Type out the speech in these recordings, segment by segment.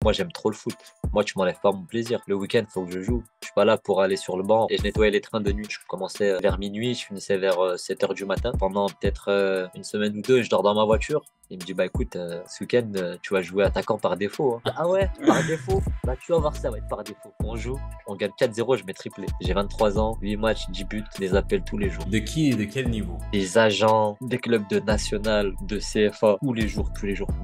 moi, j'aime trop le foot. Moi, tu m'enlèves pas mon plaisir. Le week-end, faut que je joue. Je suis pas là pour aller sur le banc et je nettoyais les trains de nuit. Je commençais vers minuit, je finissais vers 7 heures du matin. Pendant peut-être une semaine ou deux, je dors dans ma voiture. Il me dit, bah écoute, ce week-end, tu vas jouer attaquant par défaut. Hein. Ah ouais, par défaut. Bah tu vas voir, ça va être par défaut. On joue, on gagne 4-0, je mets triplé. J'ai 23 ans, 8 matchs, 10 buts, des appels tous les jours. De qui et de quel niveau? Des agents, des clubs de national, de CFA, tous les jours.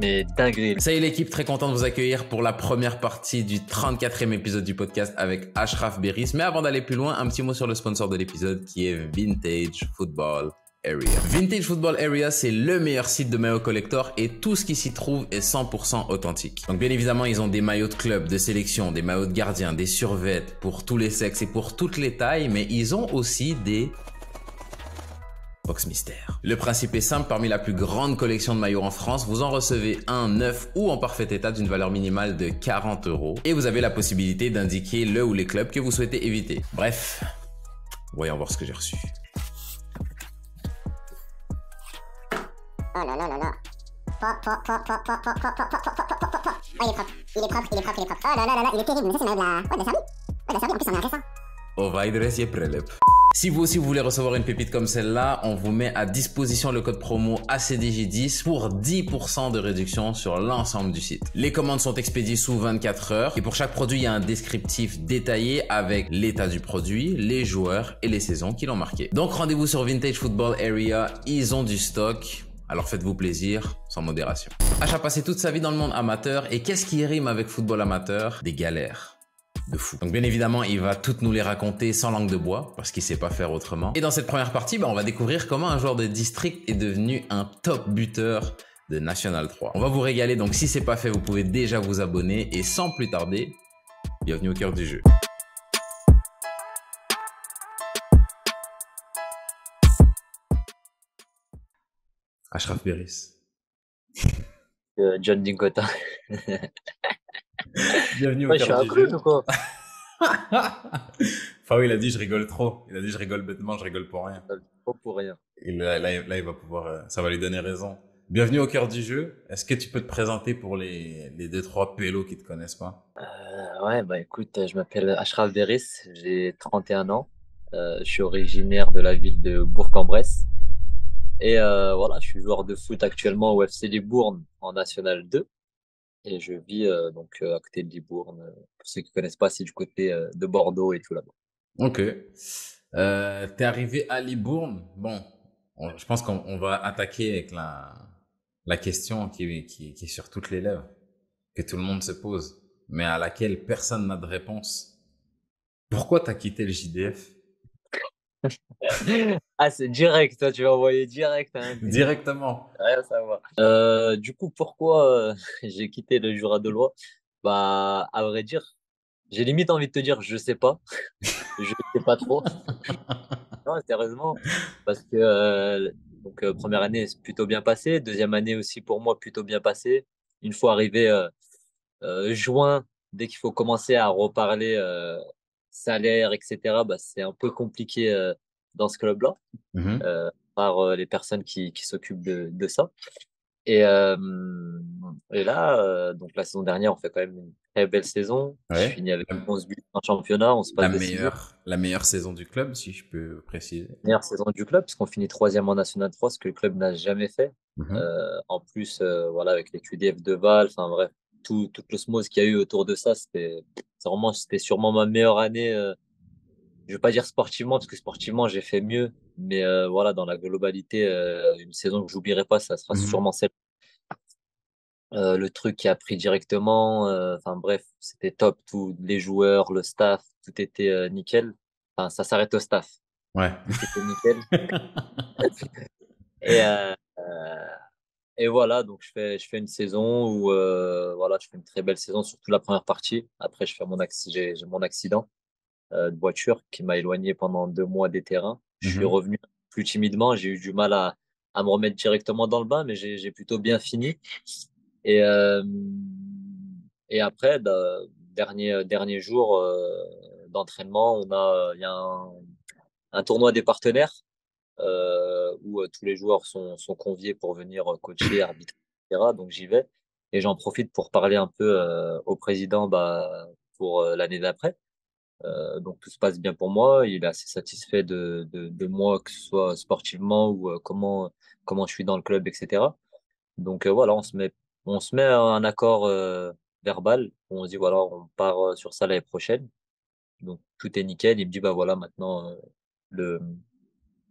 Mais dinguerie. Ça y est l'équipe, très content de vous accueillir pour la première partie du 34e épisode du podcast avec Achraf Beris. Mais avant d'aller plus loin, un petit mot sur le sponsor de l'épisode qui est Vintage Football Area. Vintage Football Area, c'est le meilleur site de maillots collector et tout ce qui s'y trouve est 100% authentique. Donc bien évidemment, ils ont des maillots de club, de sélection, des maillots de gardien, des survêtements pour tous les sexes et pour toutes les tailles, mais ils ont aussi des box mystère. Le principe est simple, parmi la plus grande collection de maillots en France, vous en recevez un neuf ou en parfait état d'une valeur minimale de 40 € et vous avez la possibilité d'indiquer le ou les clubs que vous souhaitez éviter. Bref, voyons voir ce que j'ai reçu. Oh là là là là. Ah, il est propre. Oh là là là là, il est terrible. Mais ça, c'est de la Serbie. Ouais, de la Serbie, en plus, on a un récent. Ovaidres prelep. Si vous aussi vous voulez recevoir une pépite comme celle-là, on vous met à disposition le code promo ACDJ10 pour 10% de réduction sur l'ensemble du site. Les commandes sont expédiées sous 24 heures et pour chaque produit, il y a un descriptif détaillé avec l'état du produit, les joueurs et les saisons qui l'ont marqué. Donc rendez-vous sur Vintage Football Area, ils ont du stock. Alors faites-vous plaisir, sans modération. H a passé toute sa vie dans le monde amateur et qu'est-ce qui rime avec football amateur? Des galères. De fou. Donc bien évidemment, il va toutes nous les raconter sans langue de bois, parce qu'il sait pas faire autrement. Et dans cette première partie, on va découvrir comment un joueur de district est devenu un top buteur de National 3. On va vous régaler, donc si c'est pas fait, vous pouvez déjà vous abonner. Et sans plus tarder, bienvenue au cœur du jeu. Achraf Beris. John Dinkota. Bienvenue au Ouais, je suis cœur un du clown jeu. ou quoi? Fao, il a dit je rigole trop. Il a dit je rigole bêtement, je rigole pour rien. Pas pour rien. Et là, il va pouvoir, ça va lui donner raison. Bienvenue au cœur du jeu. Est-ce que tu peux te présenter pour les 2-3 pélos qui te connaissent pas? Ouais, bah écoute, je m'appelle Achraf Beris, j'ai 31 ans. Je suis originaire de la ville de Bourg-en-Bresse. Et voilà, je suis joueur de foot actuellement au FC Libourne en National 2. Et je vis à côté de Libourne. Pour ceux qui connaissent pas, c'est du côté de Bordeaux et tout là-bas. Ok. T'es arrivé à Libourne. Bon, je pense qu'on va attaquer avec la question qui est sur toutes les lèvres, que tout le monde se pose, mais à laquelle personne n'a de réponse. Pourquoi t'as quitté le JDF? Ah, c'est direct, toi, tu vas envoyer direct à un délire. Directement. Rien à savoir. Du coup, pourquoi j'ai quitté le Jura de Loire? Bah, à vrai dire, j'ai limite envie de te dire, je sais pas. Je sais pas trop. Non, sérieusement, parce que première année, c'est plutôt bien passé. Deuxième année aussi, pour moi, plutôt bien passé. Une fois arrivé juin, dès qu'il faut commencer à reparler salaire, etc., bah, c'est un peu compliqué dans ce club-là, Mhm. par les personnes qui s'occupent de ça. Et, euh, et là, donc la saison dernière, on fait quand même une très belle saison. Je Ouais. finis avec 11 buts en championnat, on se passe décisif. La meilleure saison du club, si je peux préciser. Meilleure saison du club, parce qu'on finit troisième en National 3, ce que le club n'a jamais fait. Mhm. En plus, voilà, avec les QDF de Val, enfin bref, tout l'osmose qu'il y a eu autour de ça, c'était sûrement ma meilleure année. Je vais pas dire sportivement, parce que sportivement, j'ai fait mieux. Mais voilà, dans la globalité, une saison que j'oublierai pas, ça sera Mhm. sûrement celle. Le truc qui a pris directement, enfin bref, c'était top. Tous les joueurs, le staff, tout était nickel. Enfin, ça s'arrête au staff. Ouais. Tout était nickel. Et, et voilà, donc je fais une saison où voilà, je fais une très belle saison, surtout la première partie. Après, j'ai mon accident de voiture qui m'a éloigné pendant 2 mois des terrains. Je suis Mhm. revenu plus timidement, j'ai eu du mal à me remettre directement dans le bain, mais j'ai plutôt bien fini. Et, euh, et après, dernier jour d'entraînement, il y a un tournoi des partenaires où tous les joueurs sont conviés pour venir coacher, arbitrer, etc. Donc j'y vais. Et j'en profite pour parler un peu au président bah, pour l'année d'après. Donc tout se passe bien pour moi. Il est assez satisfait de moi, que ce soit sportivement ou comment je suis dans le club, etc. Donc voilà, on se met à un accord verbal. On se dit voilà, on part sur ça l'année prochaine. Donc tout est nickel. Il me dit bah voilà, maintenant le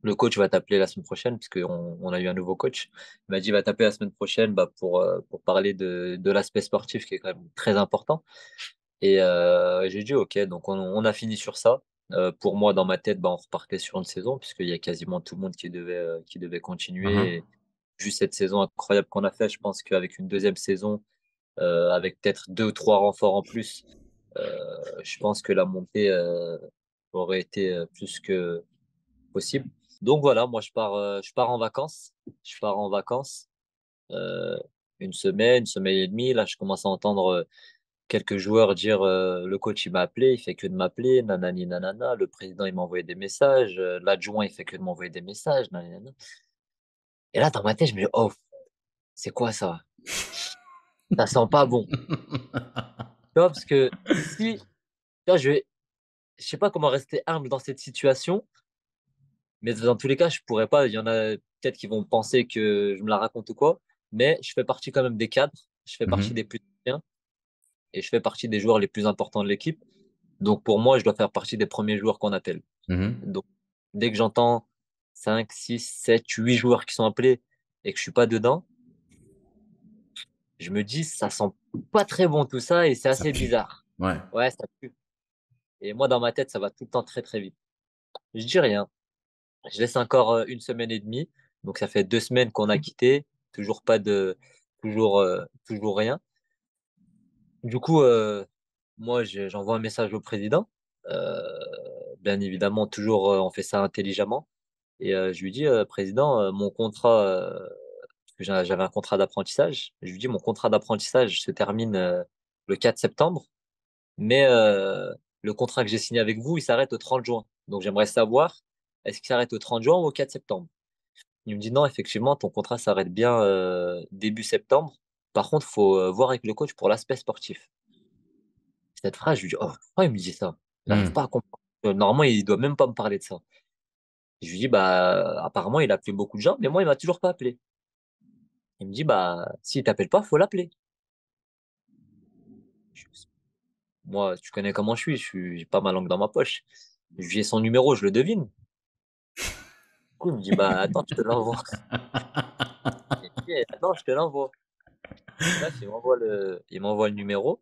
le coach va t'appeler la semaine prochaine, puisqu'on a eu un nouveau coach. Il m'a dit, il va t'appeler la semaine prochaine bah, pour parler de l'aspect sportif qui est quand même très important. Et j'ai dit, OK, donc on a fini sur ça. Pour moi, dans ma tête, bah, on repartait sur une saison, puisqu'il y a quasiment tout le monde qui devait continuer. Mhm. Et vu cette saison incroyable qu'on a fait, je pense qu'avec une deuxième saison, avec peut-être deux ou trois renforts en plus, je pense que la montée aurait été plus que possible. Donc voilà, moi je pars en vacances. Je pars en vacances euh, une semaine et demie. Là, je commence à entendre quelques joueurs dire le coach il m'a appelé, il fait que de m'appeler, nanani nanana. Le président il m'a envoyé des messages, l'adjoint il fait que de m'envoyer des messages, nanani, nanana. Et là, dans ma tête, je me dis oh, c'est quoi ça? Ça sent pas bon. Tu vois, parce que si, tu vois, je sais pas comment rester humble dans cette situation. Mais dans tous les cas, je pourrais pas. Il y en a peut-être qui vont penser que je me la raconte ou quoi. Mais je fais partie quand même des cadres. Je fais partie des Mhm. plus anciens et je fais partie des joueurs les plus importants de l'équipe. Donc pour moi, je dois faire partie des premiers joueurs qu'on appelle. Mhm. Donc dès que j'entends 5, 6, 7, 8 joueurs qui sont appelés et que je suis pas dedans, je me dis ça sent pas très bon tout ça et c'est Ça assez pue. bizarre. Ouais. Ouais, ça pue. Et moi dans ma tête, ça va tout le temps très très vite. Je dis rien. Je laisse encore une semaine et demie. Donc ça fait 2 semaines qu'on a quitté. Toujours pas de, toujours rien. Du coup, moi, j'envoie un message au président. Euh, Bien évidemment, toujours, on fait ça intelligemment. Et je lui dis, président, mon contrat, parce que j'avais un contrat d'apprentissage. Je lui dis, mon contrat d'apprentissage se termine le 4 septembre. Mais le contrat que j'ai signé avec vous, il s'arrête au 30 juin. Donc j'aimerais savoir, est-ce qu'il s'arrête au 30 juin ou au 4 septembre? Il me dit non, effectivement, ton contrat s'arrête bien début septembre. Par contre, il faut voir avec le coach pour l'aspect sportif. Cette phrase, je lui dis, oh, pourquoi il me dit ça? J'arrive pas Mhm. à comprendre. Normalement, il doit même pas me parler de ça. Je lui dis, bah, apparemment, il a appelé beaucoup de gens, mais moi, il m'a toujours pas appelé. Il me dit, bah, s'il t'appelle pas, faut l'appeler. Je- Moi, tu connais comment j'ai pas ma langue dans ma poche. J'ai son numéro, je le devine. Du coup, il me dit, bah, attends, je te l'envoie. Et je dis, attends, je te l'envoie. Bref, il m'envoie le numéro.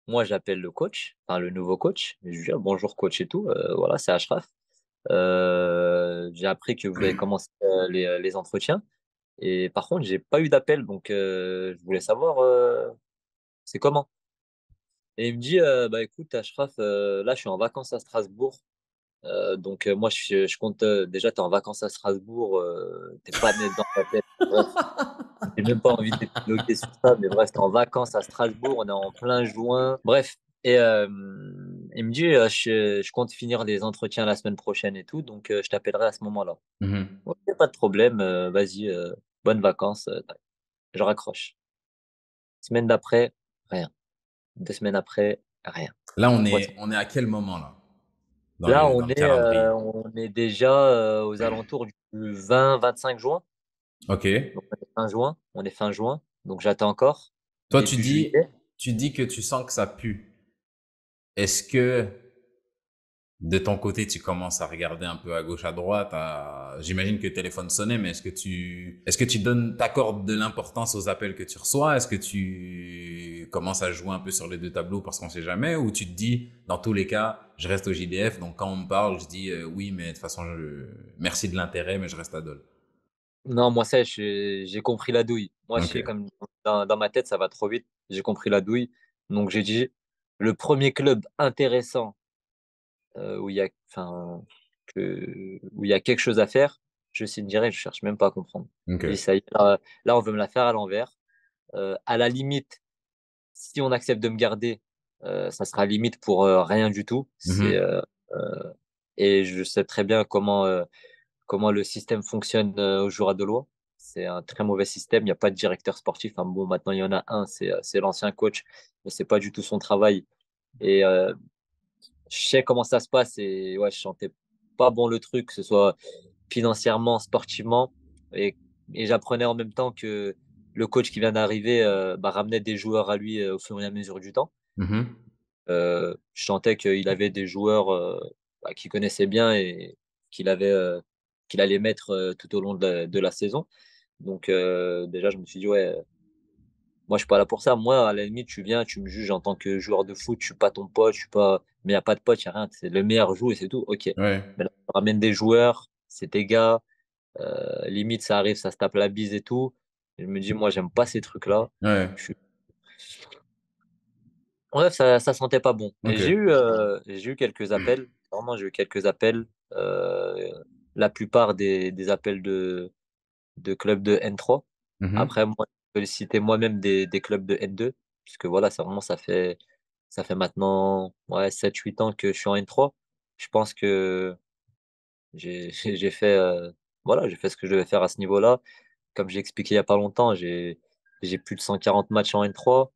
Moi, j'appelle le coach, enfin le nouveau coach. Je lui dis, ah, bonjour coach et tout. Voilà, c'est Ashraf. J'ai appris que vous avez commencé les entretiens. Et par contre, j'ai pas eu d'appel. Donc, je voulais savoir c'est comment. Et il me dit, bah écoute, Ashraf, là, je suis en vacances à Strasbourg. Donc, moi, je compte déjà, tu es en vacances à Strasbourg. T'es pas net dans ta tête. Bref, j'ai même pas envie d'épiloguer sur ça, mais bref, t'es en vacances à Strasbourg, on est en plein juin. Bref, et il me dit, je compte finir les entretiens la semaine prochaine et tout, donc je t'appellerai à ce moment-là. Mhm. Ok, pas de problème, vas-y, bonnes vacances. Tac. Je raccroche. Semaine d'après, rien. 2 semaines après, rien. Là, WhatsApp. on est à quel moment là? Là, Dans on le est, calendrier. on est déjà aux alentours du 20-25 juin. Ok. Donc, on est fin juin. On est fin juin. Donc, j'attends encore. Toi, Début juillet. tu dis que tu sens que ça pue. Est-ce que de ton côté, tu commences à regarder un peu à gauche, à droite, j'imagine que le téléphone sonnait, mais est-ce que tu t'accordes de l'importance aux appels que tu reçois? Est-ce que tu commences à jouer un peu sur les deux tableaux parce qu'on sait jamais? Ou tu te dis, dans tous les cas, je reste au JDF, donc quand on me parle, je dis, oui, mais de toute façon, merci de l'intérêt, mais je reste à Dole. Non, moi, ça, j'ai compris la douille. Moi, je Ok. sais, comme dans ma tête, ça va trop vite. J'ai compris la douille. Donc, j'ai dit, le premier club intéressant où il y a, enfin, où il y a quelque chose à faire, je signe direct, je cherche même pas à comprendre. Ok. Je dis, ça y est, là, on veut me la faire à l'envers. À la limite, si on accepte de me garder, ça sera limite pour rien du tout. Mhm. Euh, et je sais très bien comment le système fonctionne au Jura de Loi. C'est un très mauvais système. Il n'y a pas de directeur sportif. Enfin, bon, maintenant, il y en a un, c'est l'ancien coach, mais c'est pas du tout son travail. Et je sais comment ça se passe et ouais, je sentais pas bon le truc, que ce soit financièrement, sportivement. Et, et j'apprenais en même temps que le coach qui vient d'arriver ramenait des joueurs à lui au fur et à mesure du temps. Mhm. Je sentais qu'il avait des joueurs qu'il connaissait bien et qu'il avait, qu'il allait mettre tout au long de la saison. Donc déjà, je me suis dit, ouais, moi, je suis pas là pour ça. Moi, à la limite, tu viens, tu me juges en tant que joueur de foot, je suis pas ton pote, je suis pas. Mais il n'y a pas de pote, il n'y a rien. C'est le meilleur joue et c'est tout. Ok. Ouais, Mais là, tu ramènes des joueurs, c'est tes gars. Limite, ça arrive, ça se tape la bise et tout. Et je me dis, moi, j'aime pas ces trucs-là. ouais, Je suis- Bref, ça sentait pas bon. Et ok. j'ai eu quelques appels. Vraiment, j'ai eu quelques appels. La plupart des appels de clubs de N3. Mhm. Après, moi, je peux citer moi-même des clubs de N2, puisque voilà, ça fait maintenant ouais, 7-8 ans que je suis en N3. Je pense que j'ai fait, voilà, j'ai fait ce que je devais faire à ce niveau-là. Comme j'ai expliqué il n'y a pas longtemps, j'ai plus de 140 matchs en N3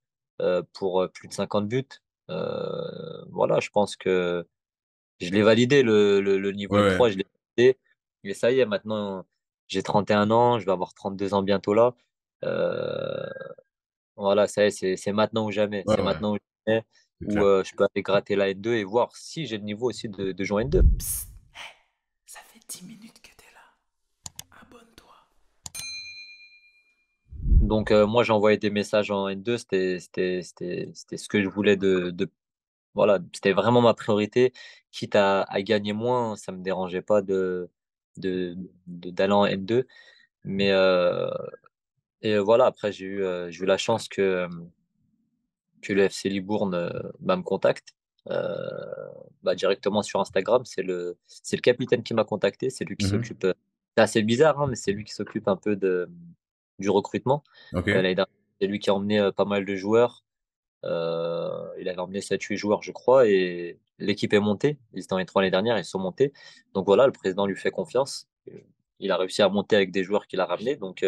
pour plus de 50 buts. Voilà, je pense que je l'ai validé, le niveau Ouais, ouais. N3, je l'ai validé. Et ça y est, maintenant, j'ai 31 ans, je vais avoir 32 ans bientôt là. Euh, voilà, ça y est, c'est maintenant ou jamais. Ouais, C'est ouais. maintenant ou jamais C'est où clair. je peux aller gratter la N2 et voir si j'ai le niveau aussi de jouer en N2. Psst, ça fait 10 minutes que t'es là. Abonne-toi. Donc, moi, j'ai envoyé des messages en N2. C'était ce que je voulais voilà, c'était vraiment ma priorité. Quitte à gagner moins, ça me dérangeait pas d'aller en N2. Mais voilà, après, j'ai eu la chance que le FC Libourne me contacte directement sur Instagram. C'est le capitaine qui m'a contacté. C'est lui qui Mhm. s'occupe. C'est assez bizarre, hein, mais c'est lui qui s'occupe un peu du recrutement. Ok. L'année dernière, c'est lui qui a emmené pas mal de joueurs. Il avait emmené 7-8 joueurs, je crois, et l'équipe est montée. Ils étaient en N3 l'année dernière, ils sont montés. Donc voilà, le président lui fait confiance. Il a réussi à monter avec des joueurs qu'il a ramenés. Donc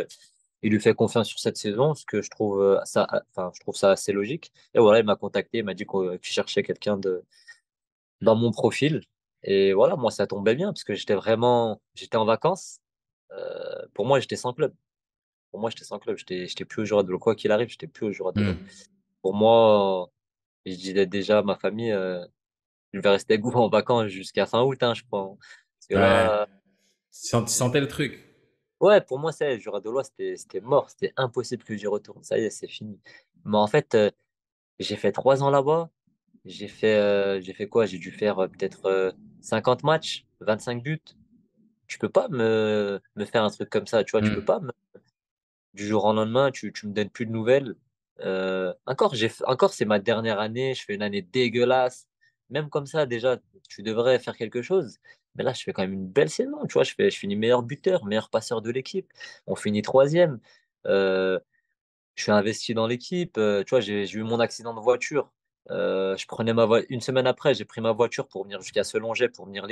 il lui fait confiance sur cette saison, ce que je trouve enfin, je trouve ça assez logique. Et voilà, il m'a contacté, il m'a dit qu'il cherchait quelqu'un dans mon profil. Et voilà, moi, ça tombait bien parce que j'étais en vacances. Pour moi, j'étais sans club. Pour moi, j'étais sans club. J'étais plus au Jura Quoi qu'il arrive, j'étais plus au Jura Mhm. Pour moi, je disais déjà à ma famille, je vais rester avec vous en vacances jusqu'à fin août, hein, je crois. Parce que Ouais. là, Tu sentais le truc. ouais, pour moi, ça y est, Jura c'était mort. C'était impossible que j'y retourne. Ça y est, c'est fini. Mais en fait, j'ai fait 3 ans là-bas. J'ai fait quoi? J'ai dû faire peut-être 50 matchs, 25 buts. Tu peux pas me faire un truc comme ça, tu vois. Tu peux Mhm. pas, du jour au lendemain, tu me donnes plus de nouvelles. Encore, c'est ma dernière année. Je fais une année dégueulasse. Même comme ça, déjà, tu devrais faire quelque chose. Mais là, je fais quand même une belle saison. Tu vois, je finis meilleur buteur, meilleur passeur de l'équipe. On finit troisième. Euh, je suis investi dans l'équipe. Tu vois, j'ai eu mon accident de voiture. Je prenais une semaine après, j'ai pris ma voiture pour venir jusqu'à Selonget pour venir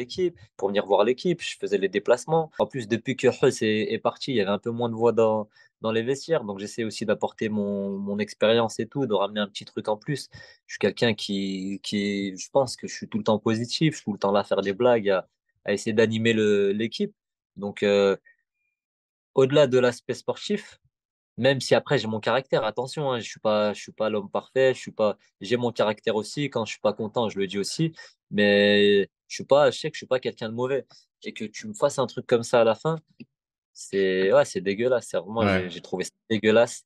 voir l'équipe. Je faisais les déplacements. En plus, depuis que Huss est parti, il y avait un peu moins de voix dans les vestiaires. Donc, j'essaie aussi d'apporter mon expérience et tout, de ramener un petit truc en plus. Je suis quelqu'un je pense que je suis tout le temps positif, je suis tout le temps là à faire des blagues, à essayer d'animer l'équipe. Donc, au-delà de l'aspect sportif, même si après j'ai mon caractère, attention, hein, je suis pas l'homme parfait, je suis pas, j'ai mon caractère aussi. Quand je suis pas content, je le dis aussi. Mais je sais que je suis pas quelqu'un de mauvais. Et que tu me fasses un truc comme ça à la fin, ouais, c'est dégueulasse. Moi, Ouais. j'ai trouvé ça dégueulasse.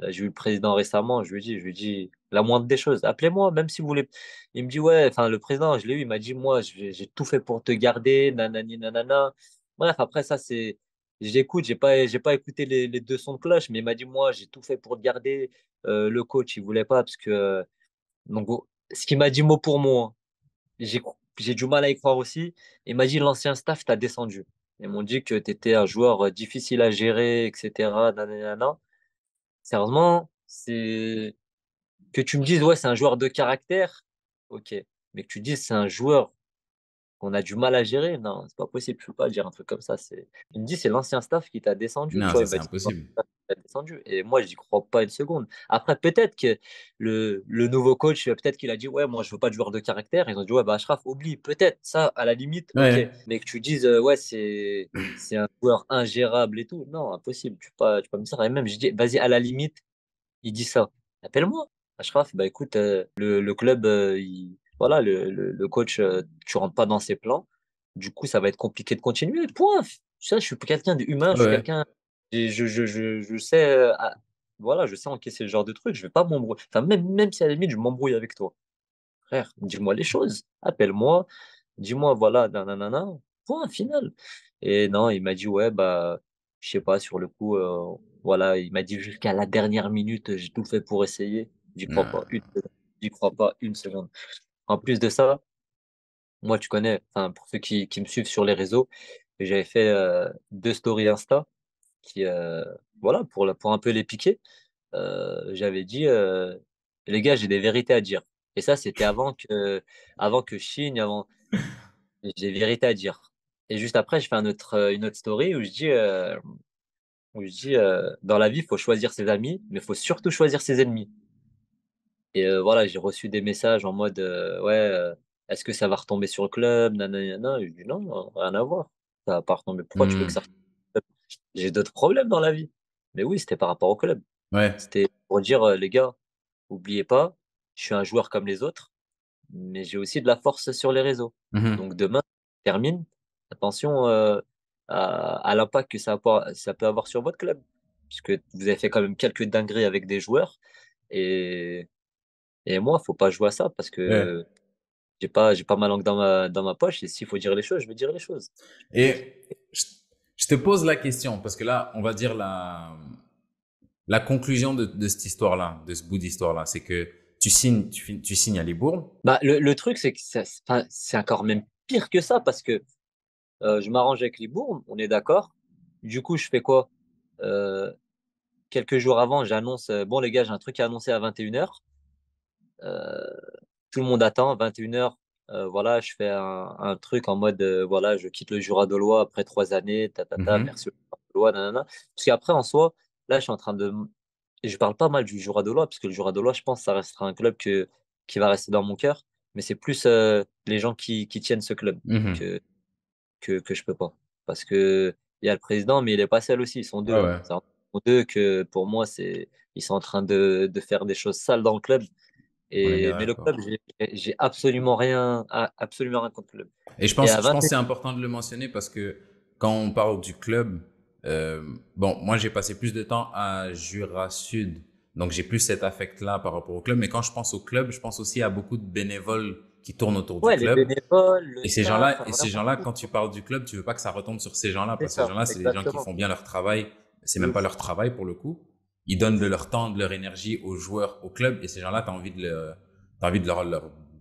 J'ai eu le président récemment, je lui ai dit la moindre des choses. Appelez-moi, même si vous voulez. Il me dit ouais, enfin le président, je l'ai eu, il m'a dit moi, j'ai tout fait pour te garder, nanani nanana. Bref, après ça c'est, j'écoute, j'ai pas écouté les deux sons de cloche, mais il m'a dit moi, j'ai tout fait pour te garder. Le coach, il voulait pas parce que donc ce qu'il m'a dit mot pour mot, hein, j'ai du mal à y croire aussi. Il m'a dit l'ancien staff t'a descendu. Ils m'ont dit que tu étais un joueur difficile à gérer, etc. Nanana. Sérieusement, c'est que tu me dises, ouais, c'est un joueur de caractère, ok. Mais que tu dises, c'est un joueur qu'on a du mal à gérer. Non, c'est pas possible, je peux pas dire un truc comme ça. Il me dit, c'est l'ancien staff qui t'a descendu. Tu Non, vois, ça il c'est m'a dit, impossible. descendu. Et moi, j'y crois pas une seconde. Après, peut-être que le nouveau coach, peut-être qu'il a dit, ouais, moi, je veux pas de joueur de caractère. Ils ont dit, ouais, bah, Achraf, oublie. Peut-être, ça, à la limite, ok. Ouais. Mais que tu dises, ouais, c'est un joueur ingérable et tout. Non, impossible. Tu peux pas me dire. Et même, je dis, vas-y, à la limite, il dit ça. Appelle-moi. Achraf, bah, écoute, le club, voilà, le coach, tu rentres pas dans ses plans. Du coup, ça va être compliqué de continuer. Point. Ça, je suis quelqu'un d'humain, Ouais, je suis ouais. quelqu'un. Je sais, voilà, je sais encaisser ce genre de truc. Je vais pas m'embrouiller. Enfin, même si à la limite, je m'embrouille avec toi. Frère, dis-moi les choses. Appelle-moi. Dis-moi, voilà, nanana. Point final. Et non, il m'a dit, ouais, bah, je sais pas, sur le coup, voilà, il m'a dit jusqu'à la dernière minute, j'ai tout fait pour essayer. J'y crois pas Non. une seconde. J'y crois pas une seconde. En plus de ça, moi, tu connais, enfin, pour ceux qui me suivent sur les réseaux, j'avais fait 2 stories Insta qui, voilà, pour un peu les piquer. J'avais dit, les gars, j'ai des vérités à dire. Et ça, c'était avant que je signe, avant, j'ai des vérités à dire. Et juste après, je fais une autre story où je dis dans la vie, il faut choisir ses amis, mais il faut surtout choisir ses ennemis. Et voilà, j'ai reçu des messages en mode ouais, est-ce que ça va retomber sur le club? Nanana. Et je dis non, rien à voir. Ça va pas retomber. Pourquoi tu veux que ça Hmm. retombe sur le club? J'ai d'autres problèmes dans la vie. Mais oui, c'était par rapport au club. Ouais. C'était pour dire les gars, oubliez pas, je suis un joueur comme les autres, mais j'ai aussi de la force sur les réseaux. Mhm. Donc demain, termine. Attention à l'impact que ça peut avoir sur votre club. Puisque vous avez fait quand même quelques dingueries avec des joueurs. Et, et moi, faut pas jouer à ça parce Ouais. que j'ai pas ma langue dans ma poche. Et s'il faut dire les choses, je vais dire les choses. Et je, je te pose la question, parce que là, on va dire la conclusion de cette histoire-là, de ce bout d'histoire-là, c'est que tu signes à Libourne. Bah, le truc, c'est que enfin, c'est encore même pire que ça parce que je m'arrange avec Libourne, on est d'accord. Du coup, je fais quoi? Euh, Quelques jours avant, j'annonce, bon les gars, j'ai un truc à annoncer à 21h. Tout le monde attend, 21h. Voilà, je fais un truc en mode, voilà, je quitte le Jura de Loi après 3 années, Mhm. merci au Jura de Loi, nanana. Parce qu'après, en soi, là, je suis en train de... Et je parle pas mal du Jura de Loi, parce que le Jura de Loi, je pense que ça restera un club qui va rester dans mon cœur. Mais c'est plus les gens qui tiennent ce club Mhm. que, que je peux pas. Parce que il y a le président, mais il est pas seul aussi, ils sont Ouais, deux. Hein. ouais. Ils sont deux que pour moi, ils sont en train de faire des choses sales dans le club. On est bien Mais le d'accord. club, j'ai absolument rien contre le club. Et Et à je 20, pense que c'est important de le mentionner parce que quand on parle du club, bon, moi j'ai passé plus de temps à Jura Sud, donc j'ai plus cet affect-là par rapport au club. Mais quand je pense au club, je pense aussi à beaucoup de bénévoles qui tournent autour du ouais, les club. bénévoles, le staff, enfin, Et ces vraiment gens-là, tout. quand tu parles du club, tu veux pas que ça retombe sur ces gens-là C'est parce que ces ça, gens-là, c'est des gens qui exactement. font bien leur travail. C'est De même pas ouf, leur travail pour le coup. Ils de donnent de ouf. leur temps, de leur énergie aux joueurs, au club. Et ces gens-là, t'as envie de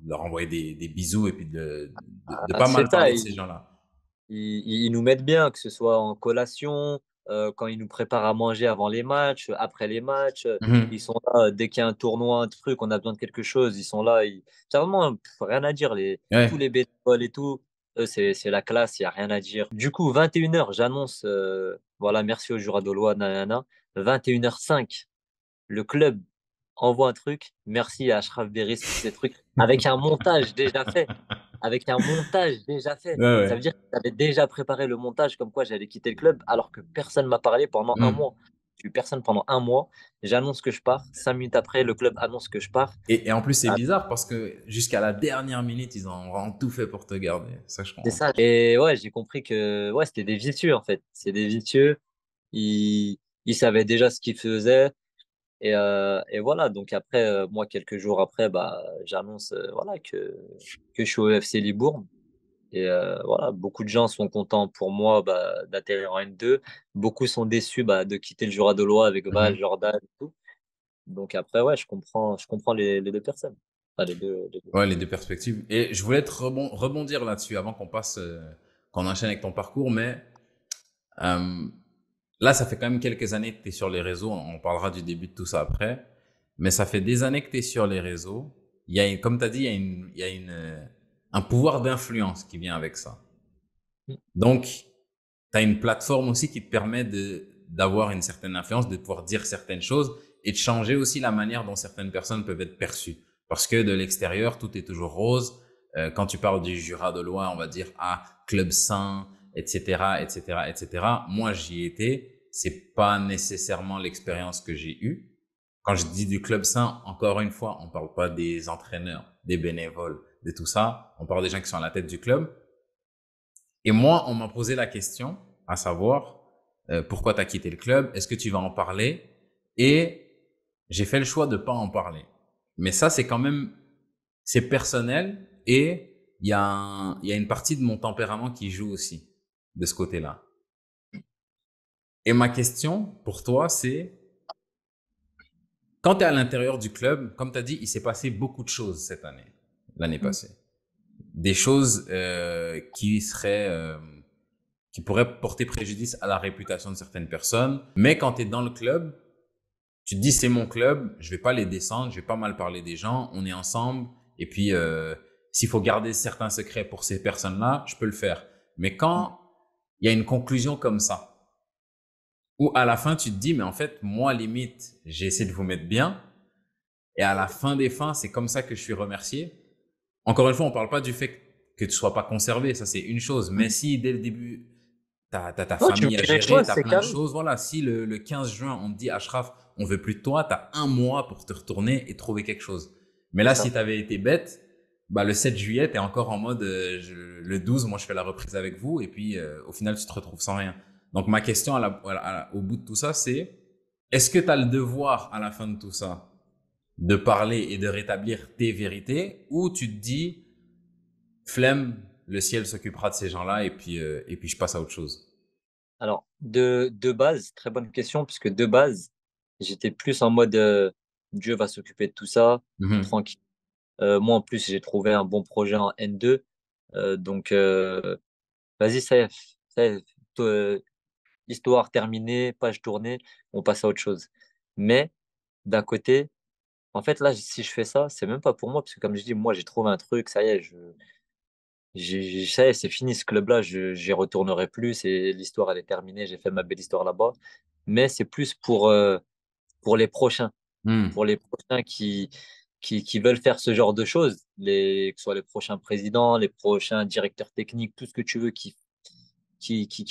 leur envoyer des bisous et puis de Ah, pas c'est mal ça, parler de ces gens-là. ils nous mettent bien, que ce soit en collation, quand ils nous préparent à manger avant les matchs, après les matchs. Mhm. Ils sont là, dès qu'il y a un tournoi, un truc, on a besoin de quelque chose, ils sont là. C'est vraiment rien à dire. Tous Ouais. les bénévoles et tout, eux, c'est la classe, il n'y a rien à dire. Du coup, 21h, j'annonce, voilà, merci au Jura de Loi, nanana. 21h05, le club envoie un truc, merci à Ashraf Beris pour ces trucs, avec un montage déjà fait. Avec un montage déjà fait. Ouais, Ça veut ouais. dire qu'ils avaient déjà préparé le montage comme quoi j'allais quitter le club alors que personne ne m'a parlé pendant un Mhm. mois. J'ai eu personne pendant un mois. J'annonce que je pars. 5 minutes après, le club annonce que je pars. Et en plus, c'est Ah, bizarre parce que jusqu'à la dernière minute, ils ont vraiment tout fait pour te garder. Ça, je c'est comprends pas. ça. Et ouais, j'ai compris que ouais, c'était des vicieux en fait. C'est des vicieux. Ils, ils savaient déjà ce qu'ils faisaient. Et voilà, donc après, moi, quelques jours après, bah, j'annonce voilà, que je suis au FC Libourne. Et voilà, beaucoup de gens sont contents pour moi bah, d'atterrir en N2. Beaucoup sont déçus bah, de quitter le Jura de Loi avec Val, Mhm. Jordan et tout. Donc après, ouais, je comprends les deux personnes. Enfin, les deux. Ouais, les deux perspectives. Et je voulais rebondir là-dessus avant qu'on enchaîne avec ton parcours, mais euh, là, ça fait quand même quelques années que tu es sur les réseaux. On parlera du début de tout ça après. Mais ça fait des années que tu es sur les réseaux. Comme tu as dit, il y a une un pouvoir d'influence qui vient avec ça. Mm. Donc, tu as une plateforme aussi qui te permet d'avoir une certaine influence, de pouvoir dire certaines choses et de changer aussi la manière dont certaines personnes peuvent être perçues. Parce que de l'extérieur, tout est toujours rose. Quand tu parles du Jura de loi, on va dire, ah, club sain, etc., etc., etc. Moi, j'y étais. C'est pas nécessairement l'expérience que j'ai eue. Quand je dis du club sain, encore une fois, on parle pas des entraîneurs, des bénévoles, de tout ça. On parle des gens qui sont à la tête du club. Et moi, on m'a posé la question, à savoir, pourquoi tu as quitté le club? Est-ce que tu vas en parler? Et j'ai fait le choix de pas en parler. Mais ça, c'est quand même, c'est personnel et il y a une partie de mon tempérament qui joue aussi de ce côté-là. Et ma question pour toi, c'est, quand tu es à l'intérieur du club, comme tu as dit, il s'est passé beaucoup de choses cette année, l'année passée. Des choses qui pourraient porter préjudice à la réputation de certaines personnes. Mais quand tu es dans le club, tu te dis c'est mon club, je vais pas les descendre, je vais pas mal parler des gens, on est ensemble. Et puis, s'il faut garder certains secrets pour ces personnes-là, je peux le faire. Mais quand il y a une conclusion comme ça, où à la fin tu te dis, mais en fait, moi, limite, j'ai essayé de vous mettre bien, et à la fin des fins, c'est comme ça que je suis remercié. Encore une fois, on parle pas du fait que tu sois pas conservé, ça c'est une chose. Mais si dès le début, t'as ta Non, tu me famille à dis les gérer, choses, t'as c'est plein de carré. choses. Voilà, si le 15 juin, on te dit, Ashraf, on veut plus de toi, t'as un mois pour te retourner et trouver quelque chose. Mais C'est là, si ça. t'avais été bête, bah, le 7 juillet, t'es encore en mode, le 12, moi, je fais la reprise avec vous. Et puis, au final, tu te retrouves sans rien. Donc, ma question au bout de tout ça, c'est, est-ce que t'as le devoir, à la fin de tout ça, de parler et de rétablir tes vérités, ou tu te dis, flemme, le ciel s'occupera de ces gens-là et puis je passe à autre chose. Alors, de base, très bonne question, puisque de base, j'étais plus en mode Dieu va s'occuper de tout ça, Mhm. tranquille. Moi, en plus, j'ai trouvé un bon projet en N2. Donc, vas-y, ça y est, histoire terminée, page tournée, on passe à autre chose. Mais d'un côté, en fait, là, si je fais ça, c'est même pas pour moi, parce que comme je dis, moi, j'ai trouvé un truc, ça y est, ça y est, c'est fini ce club-là, j'y retournerai plus, l'histoire, elle est terminée, j'ai fait ma belle histoire là-bas. Mais c'est plus pour les prochains, Mhm. pour les prochains qui veulent faire ce genre de choses, que ce soit les prochains présidents, les prochains directeurs techniques, tout ce que tu veux, qui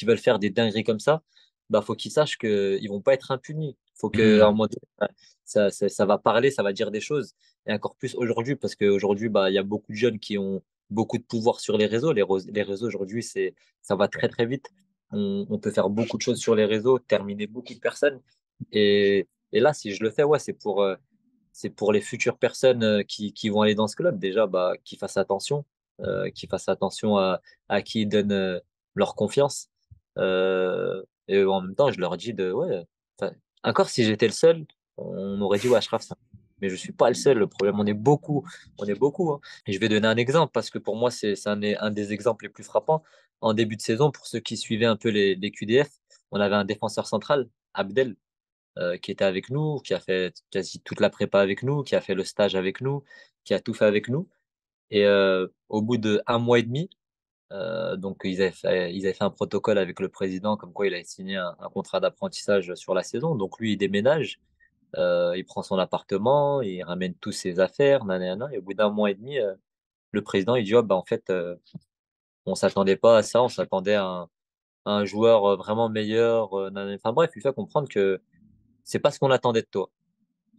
veulent faire des dingueries comme ça, bah, faut qu'ils sachent qu'ils vont pas être impunis. Faut que, à un Mhm. moment donné, ça va parler, ça va dire des choses. Et encore plus aujourd'hui, parce qu'aujourd'hui, bah, il y a beaucoup de jeunes qui ont beaucoup de pouvoir sur les réseaux. Les réseaux aujourd'hui, ça va très, très vite. On peut faire beaucoup de choses sur les réseaux, terminer beaucoup de personnes. Et là, si je le fais, ouais, c'est pour les futures personnes qui vont aller dans ce club. Déjà, bah, qu'ils fassent attention à qui ils donnent leur confiance. Et en même temps, je leur dis ouais, enfin, encore si j'étais le seul, on aurait dit, ouais, Ashraf, ça. Mais je suis pas le seul. Le problème, on est beaucoup, hein. Et je vais donner un exemple parce que pour moi, c'est un des exemples les plus frappants. En début de saison, pour ceux qui suivaient un peu les QDF, on avait un défenseur central, Abdel, qui était avec nous, qui a fait quasi toute la prépa avec nous, qui a fait le stage avec nous, qui a tout fait avec nous. Et au bout de un mois et demi, donc ils avaient fait un protocole avec le président, comme quoi il avait signé un contrat d'apprentissage sur la saison. Donc lui, il déménage, il prend son appartement, il ramène tous ses affaires, nanana, et au bout d'un mois et demi, le président, il dit, oh, bah, en fait, on s'attendait pas à ça, on s'attendait à un joueur vraiment meilleur. Nanana. Enfin bref, il fait comprendre que c'est pas ce qu'on attendait de toi.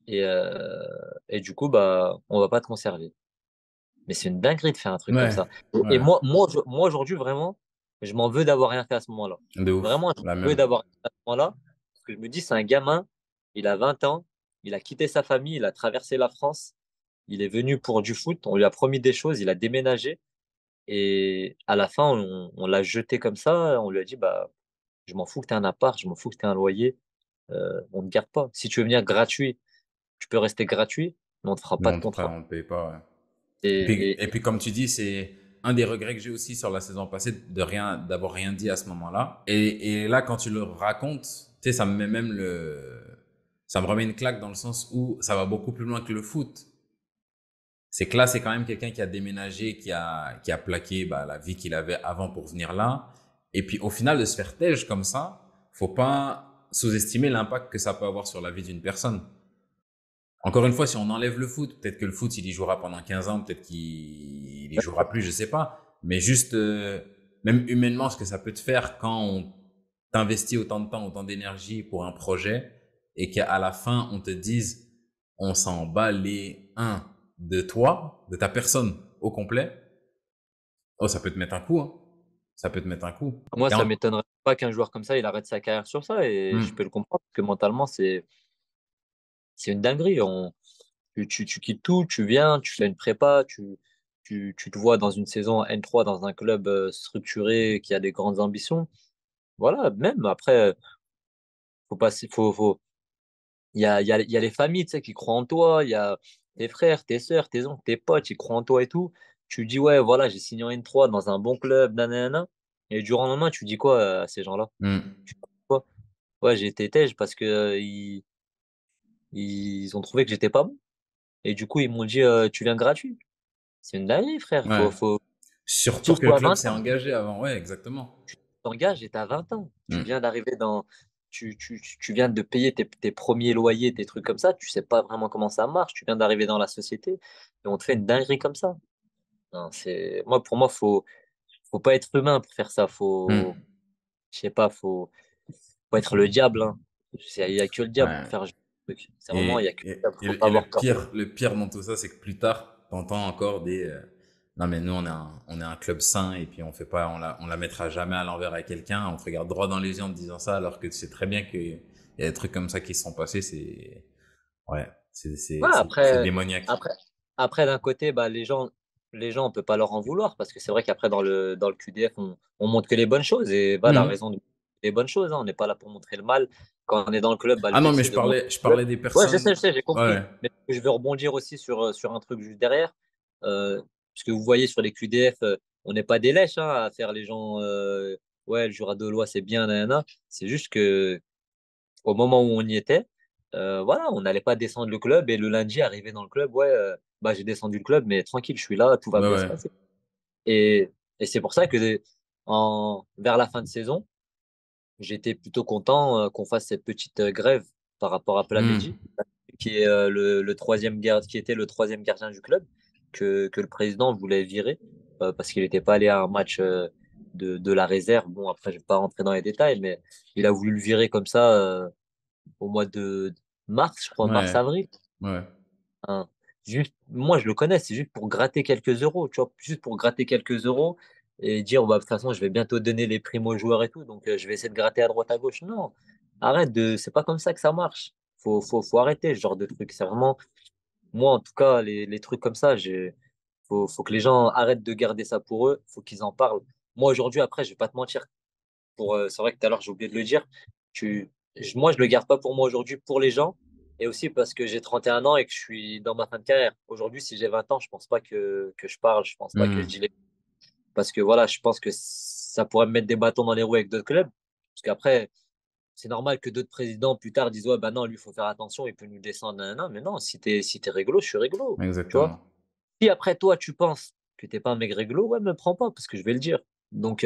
Et, euh, et du coup, bah, on va pas te conserver. Mais c'est une dinguerie de faire un truc comme Ouais, ça. Et ouais, moi aujourd'hui, vraiment, je m'en veux d'avoir rien fait à ce moment-là. de ouf, Vraiment, je la m'en veux même. d'avoir rien fait à ce moment-là. Parce que je me dis, c'est un gamin, il a 20 ans, il a quitté sa famille, il a traversé la France, il est venu pour du foot, on lui a promis des choses, il a déménagé. Et à la fin, on l'a jeté comme ça, on lui a dit, bah, je m'en fous que tu aies un appart, je m'en fous que tu aies un loyer, on ne te garde pas. Si tu veux venir gratuit, tu peux rester gratuit, mais on ne te fera pas de Non, contrat. on paye pas, ouais. Et, Et puis, comme tu dis, c'est un des regrets que j'ai aussi sur la saison passée d'avoir rien dit à ce moment-là. Et là, quand tu le racontes, tu sais, ça me met même ça me remet une claque dans le sens où ça va beaucoup plus loin que le foot. c'est que là, c'est quand même quelqu'un qui a déménagé, qui a plaqué bah, la vie qu'il avait avant pour venir là. Et puis au final, de se faire têche comme ça, faut pas sous-estimer l'impact que ça peut avoir sur la vie d'une personne. Encore une fois, si on enlève le foot, peut-être que le foot, il y jouera pendant 15 ans, peut-être qu'il y jouera plus, je sais pas. Mais juste, même humainement, ce que ça peut te faire quand on t'investit autant de temps, autant d'énergie pour un projet et qu'à la fin, on te dise, on s'en bat les uns de toi, de ta personne au complet. Oh, ça peut te mettre un coup, hein. Ça peut te mettre un coup. Moi, Et ça en... m'étonnerait pas qu'un joueur comme ça, il arrête sa carrière sur ça. Et je Hmm. peux le comprendre, parce que mentalement, c'est une dinguerie. Tu quittes tout, tu viens, tu fais une prépa, tu te vois dans une saison N3 dans un club structuré qui a des grandes ambitions. Voilà, même après, faut pas, il y a les familles, tu sais, qui croient en toi, il y a tes frères, tes sœurs, tes oncles, tes potes, ils croient en toi et tout. Tu dis, ouais, voilà, j'ai signé en N3 dans un bon club, nanana. Et du jour au lendemain, tu dis quoi à ces gens-là? Hmm. Tu dis quoi? Ouais, j'ai été têche parce que ils ont trouvé que j'étais pas bon. Et du coup, ils m'ont dit, tu viens gratuit. C'est une dinguerie, frère. Ouais. Faut... Surtout que Surtout le à club 20 s'est ans. engagé avant. Ouais, exactement. Tu t'engages et t'as 20 ans. Tu Hmm. viens d'arriver dans. Tu viens de payer tes premiers loyers, tes trucs comme ça. Tu sais pas vraiment comment ça marche. Tu viens d'arriver dans la société et on te fait une dinguerie comme ça. Non, pour moi, faut pas être humain pour faire ça. Hmm. Je sais pas, faut être le diable, hein. Il y a que le diable pour Ouais. faire ce truc. C'est vraiment, il y a que le diable. Faut pas Et avoir peur. le pire dans tout ça, c'est que plus tard, t'entends encore des, non mais nous on est un club sain et puis on fait pas, on la mettra jamais à l'envers à quelqu'un. On te regarde droit dans les yeux en te disant ça, alors que tu sais très bien qu'il y a des trucs comme ça qui se sont passés. C'est, ouais, Ouais, c'est démoniaque. après, après d'un côté, bah, les gens, on peut pas leur en vouloir parce que c'est vrai qu'après, dans le QDF, on montre que les bonnes choses et va la Mhm. raison de les bonnes choses, hein. On n'est pas là pour montrer le mal. Quand on est dans le club, bah, le Ah non, but, mais c'est de montrer je le club. parlais des Ouais, personnes. je sais, j'ai compris. Ouais. Mais je veux rebondir aussi sur un truc juste derrière. Parce que vous voyez sur les QDF, on n'est pas des lèches hein, à faire les gens. Ouais, le Jura de loi, c'est bien, nanana. C'est juste que au moment où on y était, voilà, on n'allait pas descendre le club et le lundi, arriver dans le club, ouais, bah, j'ai descendu le club, mais tranquille, je suis là, tout va Ouais, bien se ouais. passer. Et c'est pour ça que vers la fin de saison, j'étais plutôt content qu'on fasse cette petite grève par rapport à Hmm. Plamedi, qui est le troisième qui était le troisième gardien du club, que le président voulait virer parce qu'il n'était pas allé à un match de la réserve. Bon, après, je ne vais pas rentrer dans les détails, mais il a voulu le virer comme ça au mois de mars, je crois, Ouais, mars-avril. ouais. Hein. Juste, moi, je le connais, c'est juste pour gratter quelques euros, tu vois, juste pour gratter quelques euros et dire, bah, de toute façon, je vais bientôt donner les primes aux joueurs et tout, donc je vais essayer de gratter à droite à gauche. Non, c'est pas comme ça que ça marche. Faut arrêter ce genre de truc. C'est vraiment, moi, en tout cas, les trucs comme ça, faut que les gens arrêtent de garder ça pour eux, faut qu'ils en parlent. Moi, aujourd'hui, après, je vais pas te mentir, c'est vrai que tout à l'heure, j'ai oublié de le dire. Moi, je le garde pas pour moi aujourd'hui, pour les gens, et aussi parce que j'ai 31 ans et que je suis dans ma fin de carrière. Aujourd'hui, si j'ai 20 ans, je pense pas que je parle, je pense pas que je Hmm. dis les... Parce que voilà, je pense que ça pourrait me mettre des bâtons dans les roues avec d'autres clubs. Parce qu'après, c'est normal que d'autres présidents plus tard disent, ouais, bah non, lui, il faut faire attention, il peut nous descendre. Non, mais non, si t'es réglo, je suis réglo. Tu vois? Exactement. Si après toi, tu penses que t'es pas un mec réglo, ouais, me prends pas, parce que je vais le dire. Donc,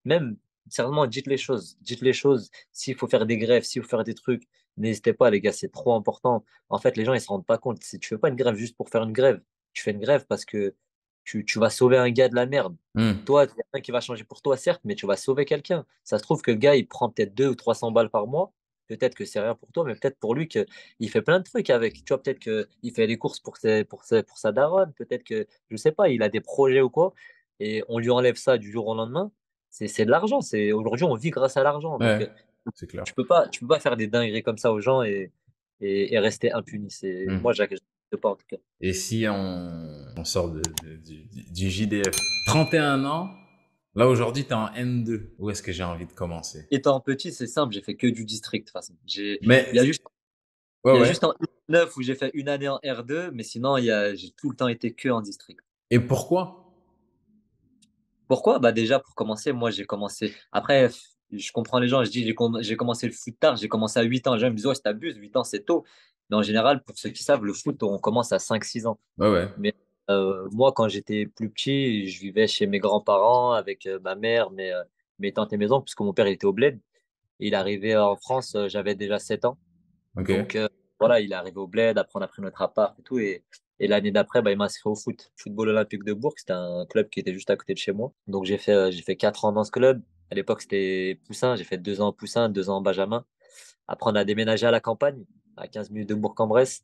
même, sérieusement, dites les choses. Dites les choses. S'il faut faire des grèves, s'il faut faire des trucs, n'hésitez pas, les gars, c'est trop important. En fait, les gens, ils se rendent pas compte. Tu fais pas une grève juste pour faire une grève. Tu fais une grève parce que tu vas sauver un gars de la merde. Hmm. Toi, il y a rien qui va changer pour toi, certes, mais tu vas sauver quelqu'un. Ça se trouve que le gars, il prend peut-être 200 ou 300 balles par mois. Peut-être que c'est rien pour toi, mais peut-être pour lui que il fait plein de trucs avec. Tu vois, peut-être qu'il fait les courses pour sa daronne. Peut-être que, je sais pas, il a des projets ou quoi. Et on lui enlève ça du jour au lendemain. C'est de l'argent. Aujourd'hui, on vit grâce à l'argent. Donc, Ouais, c'est clair. tu peux pas faire des dingueries comme ça aux gens et rester impuni. Hmm. Moi, j'accepte pas, en tout cas. Et si on sort du JDF, 31 ans, là aujourd'hui t'es en N2. Où est-ce que j'ai envie de commencer? Étant petit, c'est simple, j'ai fait que du district, de toute façon. Mais, Il y a juste, ouais, il y a ouais. juste un U9 où j'ai fait une année en R2, mais sinon, j'ai tout le temps été que en district. Et pourquoi? Pourquoi? Bah déjà, pour commencer, moi, j'ai commencé. Après, je comprends les gens, je dis, j'ai commencé le foot tard, j'ai commencé à 8 ans. Les gens me disent, ouais, c'est t'abuses, 8 ans, c'est tôt. Mais en général, pour ceux qui savent, le foot, on commence à 5 6 ans. Ouais, ouais. Moi, quand j'étais plus petit, je vivais chez mes grands-parents avec ma mère, mes tantes et mes oncles, puisque mon père il était au bled. Il est arrivé en France, j'avais déjà 7 ans. Ok. Donc voilà, il est arrivé au bled, après on a pris notre appart et tout. Et l'année d'après, bah, il m'a inscrit au foot. Football olympique de Bourg, c'était un club qui était juste à côté de chez moi. Donc j'ai fait 4 ans dans ce club. À l'époque, c'était Poussin. J'ai fait 2 ans Poussin, 2 ans Benjamin. Après, on a déménagé à la campagne, à 15 minutes de Bourg-en-Bresse.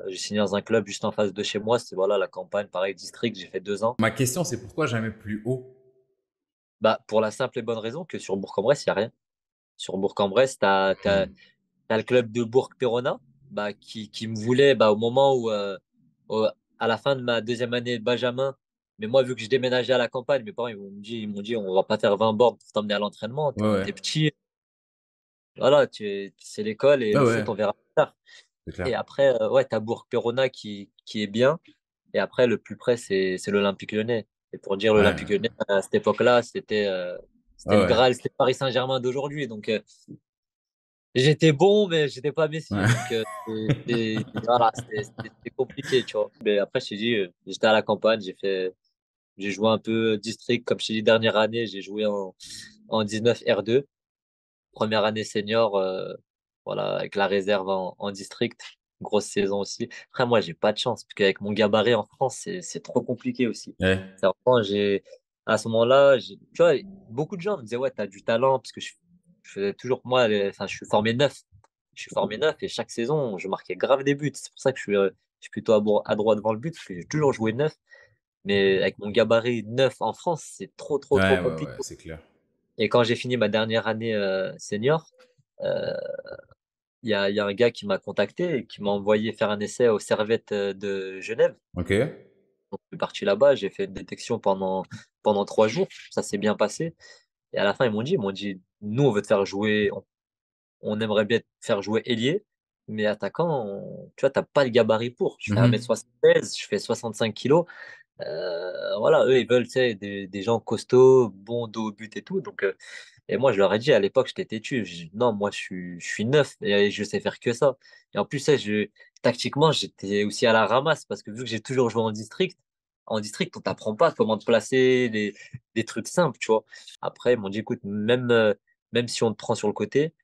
J'ai signé dans un club juste en face de chez moi. C'est voilà, la campagne, pareil, district. J'ai fait 2 ans. Ma question, c'est pourquoi jamais plus haut? Bah, pour la simple et bonne raison que sur Bourg-en-Bresse, il n'y a rien. Sur Bourg-en-Bresse, Hmm. t'as le club de Bourg-Perona bah, qui me voulait bah, au moment où, à la fin de ma deuxième année de Benjamin, mais moi, vu que je déménageais à la campagne, mes parents ils m'ont dit on va pas faire 20 bornes pour t'emmener à l'entraînement. Ouais, T'es ouais. petit, voilà, c'est l'école et Ouais, le ouais, foot, on verra plus tard. c'est Et clair. après, ouais, t'as Bourg-Perona qui est bien. Et après, le plus près, c'est l'Olympique Lyonnais. Et pour dire Ouais, l'Olympique Lyonnais, à cette époque-là, c'était ouais, le ouais. Graal, c'était Paris Saint-Germain d'aujourd'hui. Donc, j'étais bon, mais j'étais pas Messi. Ouais. Donc, voilà, c'était compliqué, tu vois. Mais après, je t'ai dit, j'étais à la campagne, j'ai joué un peu district. Comme je t'ai dit, dernière année, j'ai joué en 19 R2. Première année senior, voilà, avec la réserve en district. Grosse saison aussi. Après, moi, j'ai pas de chance, parce qu'avec mon gabarit en France, c'est trop compliqué aussi. Ouais. C'est vraiment, à ce moment-là, tu vois, beaucoup de gens me disaient, ouais, t'as du talent, parce que je faisais toujours, moi, enfin, je suis formé neuf. Je suis formé neuf, et chaque saison, je marquais grave des buts. C'est pour ça que je suis plutôt à droit devant le but, parce que j'ai toujours joué neuf. Mais avec mon gabarit neuf en France, c'est trop, trop, trop Ouais, ouais, compliqué. ouais, c'est clair. Et quand j'ai fini ma dernière année senior, euh, il y a un gars qui m'a contacté et qui m'a envoyé faire un essai aux Servettes de Genève. Ok. Donc, je suis parti là-bas, j'ai fait une détection pendant 3 jours. Ça s'est bien passé. Et à la fin, ils m'ont dit, nous, on veut te faire jouer, on aimerait bien te faire jouer ailier, mais attaquant, tu vois, t'as pas le gabarit pour. Je fais Mhm. 1m76, je fais 65 kilos. Voilà, eux, ils veulent, tu sais, des gens costauds, bons dos au but et tout. Donc, et moi, je leur ai dit à l'époque, j'étais têtu. J'ai dit, non, moi, je suis neuf et je sais faire que ça. Et en plus, ça, tactiquement, j'étais aussi à la ramasse parce que vu que j'ai toujours joué en district, on t'apprend pas comment te placer, des trucs simples, tu vois. Après, ils m'ont dit, écoute, même si on te prend sur le côté,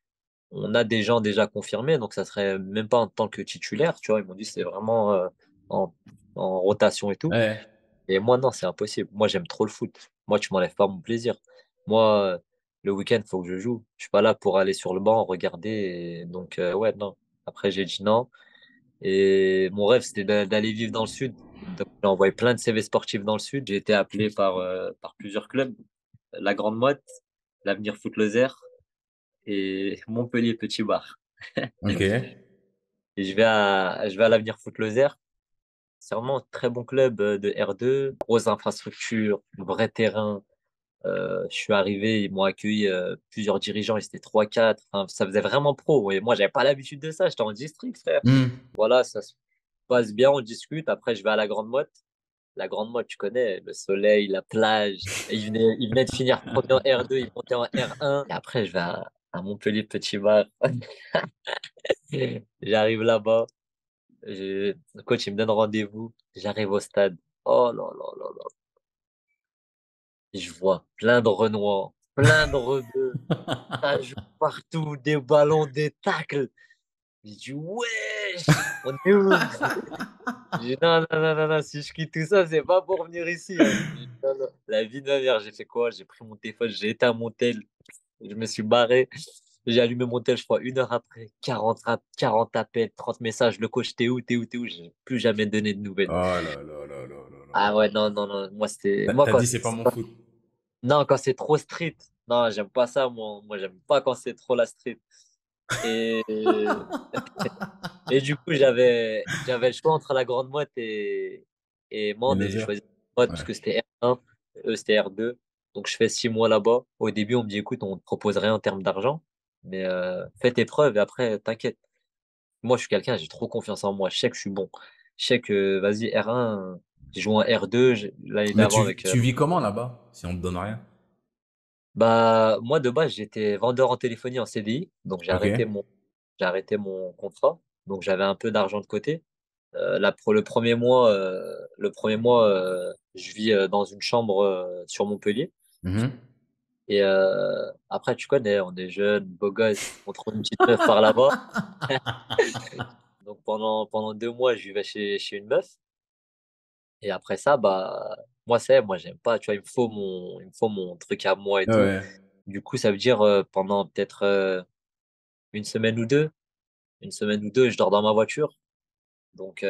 on a des gens déjà confirmés, donc ça serait même pas en tant que titulaire, tu vois. Ils m'ont dit, c'est vraiment en, en rotation et tout. Ouais. Et moi, non, c'est impossible. Moi, j'aime trop le foot. Moi, tu m'enlèves pas mon plaisir. Moi, le week-end, faut que je joue. Je suis pas là pour aller sur le banc, regarder. Donc, ouais, non. Après, j'ai dit non. Et mon rêve, c'était d'aller vivre dans le sud. Donc, j'ai envoyé plein de CV sportifs dans le sud. J'ai été appelé par plusieurs clubs. La Grande Motte, l'Avenir Foot Lozère et Montpellier Petit Bar. Ok. Et je vais à l'Avenir Foot Lozère. C'est vraiment un très bon club de R2. Grosse infrastructure, vrai terrain. Je suis arrivé, ils m'ont accueilli plusieurs dirigeants, ils étaient 3-4. Enfin, ça faisait vraiment pro. Et moi, j'avais pas l'habitude de ça. J'étais en district, frère. Hmm. Voilà, ça se passe bien, on discute. Après, je vais à la Grande Motte. La Grande Motte, tu connais, le soleil, la plage. Et ils venaient de finir premier en R2, ils montaient en R1. Et après, je vais à Montpellier Petit Bar. J'arrive là-bas. Le coach, il me donne rendez-vous. J'arrive au stade. Oh là là là là. Je vois plein de Renois, plein de rebeux. Ça joue partout, des ballons, des tacles. J'ai dit, wesh, on est où? J'ai dit, non, non, non, non, non, si je quitte tout ça, c'est pas pour venir ici, hein. J'ai dit, non, non. La vie de ma mère, j'ai fait quoi? J'ai pris mon téléphone, j'ai éteint mon tel, je me suis barré. J'ai allumé mon tel, je crois, 1 heure après, 40 appels, 30 messages. Le coach, t'es où, t'es où, t'es où? J'ai plus jamais donné de nouvelles. Oh là là là là là là Ah là. ouais, non, non, non. Moi, c'était. T'as Moi, t'as dit c'est pas mon foot. Non, quand c'est trop street. Non, j'aime pas ça, moi. Moi, j'aime pas quand c'est trop la street. Et, et du coup, j'avais le choix entre la Grande Motte et Et Mende. Et j'ai Lozère? choisi Motte parce Ouais. que c'était R1, eux, c'était R2. Donc, je fais 6 mois là-bas. Au début, on me dit, écoute, on ne te propose rien en termes d'argent, mais fais tes preuves et après, t'inquiète. Moi, je suis quelqu'un, j'ai trop confiance en moi. Je sais que je suis bon. Je sais que, vas-y, R1, j'ai joué en R2 l'année Mais d'avant tu, avec. tu vis comment là-bas, si on te donne rien? Bah, moi, de base, j'étais vendeur en téléphonie en CDI. Donc, j'ai Ok. arrêté mon contrat. Donc, j'avais un peu d'argent de côté. Le premier mois je vis dans une chambre sur Montpellier. Mhm. Et après, tu connais, on est jeunes, beaux gosses, on trouve une petite meuf par là-bas. Donc pendant 2 mois, je vivais chez une meuf. Et après ça, bah, moi, j'aime pas, tu vois, il me faut mon truc à moi et tout. Ouais. Du coup, ça veut dire pendant peut-être une semaine ou deux, je dors dans ma voiture. Donc,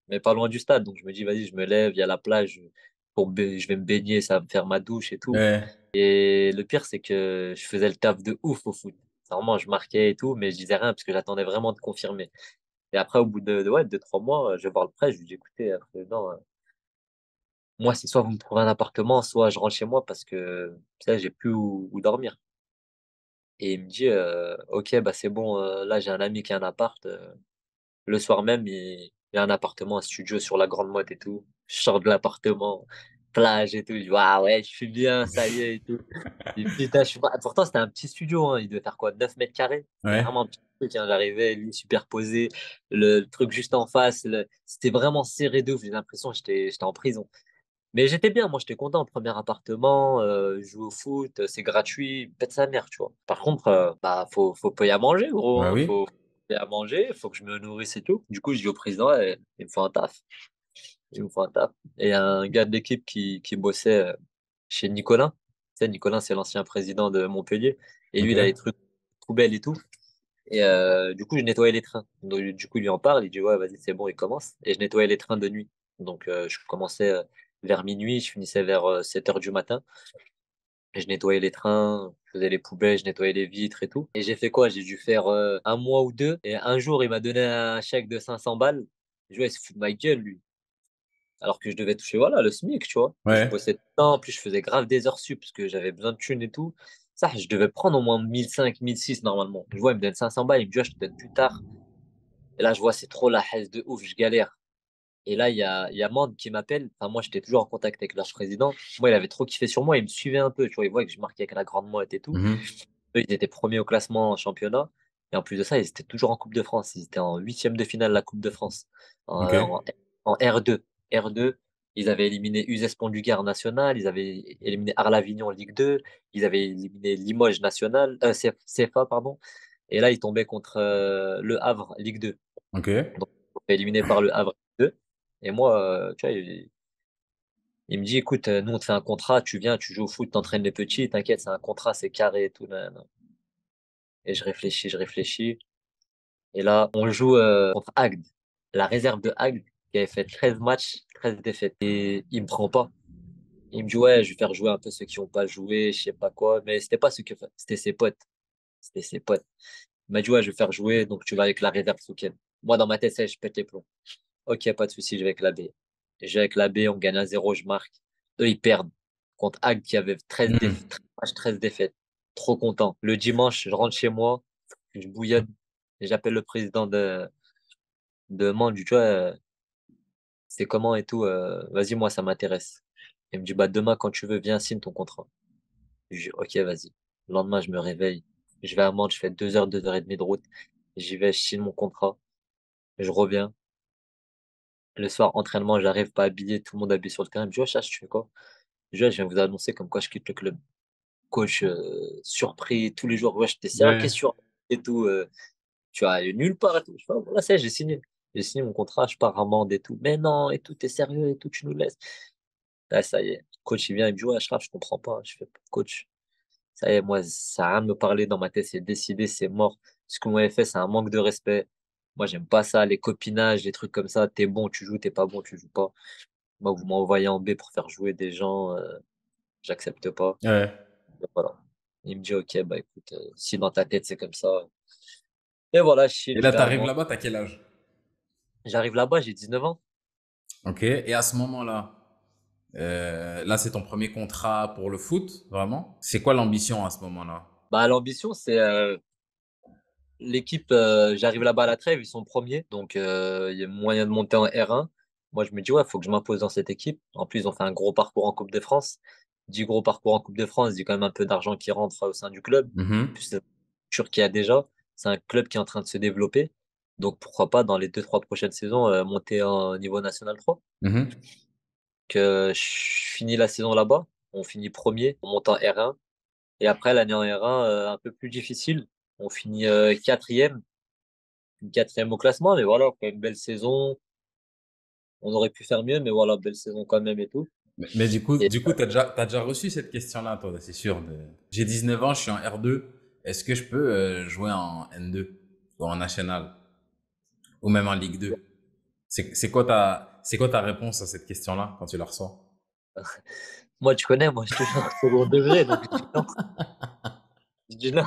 mais pas loin du stade. Donc, je me dis, vas-y, je me lève, il y a la plage, je vais me baigner, ça va me faire ma douche et tout. Ouais. Et le pire, c'est que je faisais le taf de ouf au foot. Vraiment, je marquais et tout, mais je disais rien parce que j'attendais vraiment de confirmer. Et après, au bout ouais, de 3 mois, je vais voir le prêt, je lui dis, écoutez, président, moi, c'est soit vous me trouvez un appartement, soit je rentre chez moi parce que, ça, j'ai plus où dormir. Et il me dit, ok, bah c'est bon, là, j'ai un ami qui a un appart. Le soir même, il y a un appartement, un studio sur la Grande Motte et tout. Je sors de l'appartement, plage et tout. Je dis, ah ouais, je suis bien, ça y est et tout. Et putain, pourtant, c'était un petit studio, hein. Il devait faire quoi, 9 mètres carrés? C'était Ouais. vraiment un petit truc, hein. J'arrivais, lui, superposé, le truc juste en face. C'était vraiment serré de ouf. J'ai l'impression que j'étais en prison. Mais j'étais bien, moi, j'étais content. Premier appartement, je joue au foot, c'est gratuit, pète sa mère, tu vois. Par contre, bah, faut payer à manger, gros, Bah hein. oui. Faut payer à manger, faut que je me nourrisse et tout. Du coup, je dis au président, eh, il me faut un taf. Il me faut un taf. Et il y a un gars de l'équipe qui bossait chez Nicolas. Tu sais, Nicolas, c'est l'ancien président de Montpellier. Et lui, Ok. il a les trucs poubelles et tout. Et du coup, je nettoyais les trains. Donc, du coup, il lui en parle. Il dit, ouais, vas-y, c'est bon, il commence. Et je nettoyais les trains de nuit. Donc, je commençais vers minuit, je finissais vers 7 heures du matin. Et je nettoyais les trains, je faisais les poubelles, je nettoyais les vitres et tout. Et j'ai fait quoi? J'ai dû faire un mois ou deux. Et un jour, il m'a donné un chèque de 500 balles. Je vois, il se fout de ma gueule, lui. Alors que je devais toucher, voilà, le SMIC, tu vois. Et je Ouais. bossais tout le temps, plus je faisais grave des heures sup parce que j'avais besoin de thunes et tout. Ça, je devais prendre au moins 1005, 1006 normalement. Je vois, il me donne 500 balles, il me dit, ouais, je te donne plus tard. Et là, je vois, c'est trop la haisse de ouf, je galère. Et là, il y a Mande qui m'appelle. Enfin, moi, j'étais toujours en contact avec leur président. Moi, il avait trop kiffé sur moi, il me suivait un peu. Tu vois, il voit que je marquais avec la grande motte et tout. Mhm. Eux, ils étaient premiers au classement en championnat. Et en plus de ça, ils étaient toujours en Coupe de France. Ils étaient en huitième de finale de la Coupe de France. En, Ok. en R2. R2, ils avaient éliminé USES Pont-du-Gard national. Ils avaient éliminé Arles-Avignon en Ligue 2. Ils avaient éliminé Limoges national, CFA, pardon. Et là, ils tombaient contre Le Havre, Ligue 2. Ok. Donc, éliminé par Le Havre 2. Et moi, tu vois, il me dit, écoute, nous, on te fait un contrat, tu viens, tu joues au foot, t'entraînes les petits, t'inquiète, c'est un contrat, c'est carré et tout. Nan, nan. Et je réfléchis, je réfléchis. Et là, on joue contre Agde, la réserve de Agde, qui avait fait 13 matchs, 13 défaites. Et il me prend pas. Il me dit, ouais, je vais faire jouer un peu ceux qui n'ont pas joué, je sais pas quoi. Mais c'était pas ceux que, c'était ses potes. C'était ses potes. Il m'a dit, ouais, je vais faire jouer, donc tu vas avec la réserve ce week. Moi, dans ma tête, ça, je pète les plombs. Ok, pas de souci, je vais avec la B. Et je vais avec la B, on gagne 1-0, je marque. Eux, ils perdent contre Agde qui avait 13 Mhm. matchs, 13 défaites. Trop content. Le dimanche, je rentre chez moi, je bouillonne et j'appelle le président de Mandu, tu vois, c'est comment et tout. Vas-y, moi, ça m'intéresse. Il me dit, bah, demain, quand tu veux, viens, signe ton contrat. Je dis, ok, vas-y. Le lendemain, je me réveille. Je vais à Mantes, je fais 2 heures, 2 heures et demie de route. J'y vais, je signe mon contrat. Je reviens. Le soir, entraînement, j'arrive pas habillé, tout le monde habillé sur le terrain. Il me dit, oh, Chacha, tu fais quoi? Je dis, ouais, je viens vous annoncer comme quoi je quitte le club. Coach, surpris, tous les jours, ouais, j'étais sérieux, Ouais. qu'est-ce sur et tout. Tu vas aller nulle part et tout. Je fais, ah, voilà, c'est, j'ai signé. J'ai signé mon contrat, je pars à Mende et tout. Mais non, et tout, t'es sérieux et tout, tu nous laisses. Là, ça y est. Coach, il vient, il me dit, ouais, Ashraf, je comprends pas. Je fais, coach, ça y est, moi, ça a rien de me parler dans ma tête, c'est décidé, c'est mort. Ce que vous m'avez fait, c'est un manque de respect. Moi, j'aime pas ça, les copinages, les trucs comme ça. T'es bon, tu joues, t'es pas bon, tu joues pas. Moi, vous m'envoyez en B pour faire jouer des gens, j'accepte pas. Ouais. Voilà. Il me dit, ok, bah écoute, si dans ta tête c'est comme ça. Et voilà, je Et signe, je là, vais à t'arrives Mende. là-bas, t'as quel âge? J'arrive là-bas, j'ai 19 ans. Ok. Et à ce moment-là, là, c'est ton premier contrat pour le foot, vraiment? C'est quoi l'ambition à ce moment-là? Bah, l'ambition, c'est l'équipe, j'arrive là-bas à la trêve, ils sont premiers, donc il y a moyen de monter en R1. Moi, je me dis, ouais, il faut que je m'impose dans cette équipe. En plus, ils ont fait un gros parcours en Coupe de France. Dit gros parcours en Coupe de France, dit quand même un peu d'argent qui rentre au sein du club. Mhm. Plus c'est sûr qu'il y a déjà. C'est un club qui est en train de se développer. Donc, pourquoi pas, dans les 2, 3 prochaines saisons, monter en niveau national 3. Mhm. Que je finis la saison là-bas. On finit premier, on monte en R1. Et après, l'année en R1, un peu plus difficile. On finit quatrième au classement. Mais voilà, quand même, belle saison. On aurait pu faire mieux, mais voilà, belle saison quand même et tout. Mais Et t'as déjà reçu cette question-là, toi, c'est sûr. J'ai 19 ans, je suis en R2. Est-ce que je peux jouer en N2 ou en national ou même en Ligue 2? C'est quoi ta réponse à cette question-là quand tu la reçois? moi, tu connais, moi, je suis toujours au second degré, donc je dis non. Je dis non.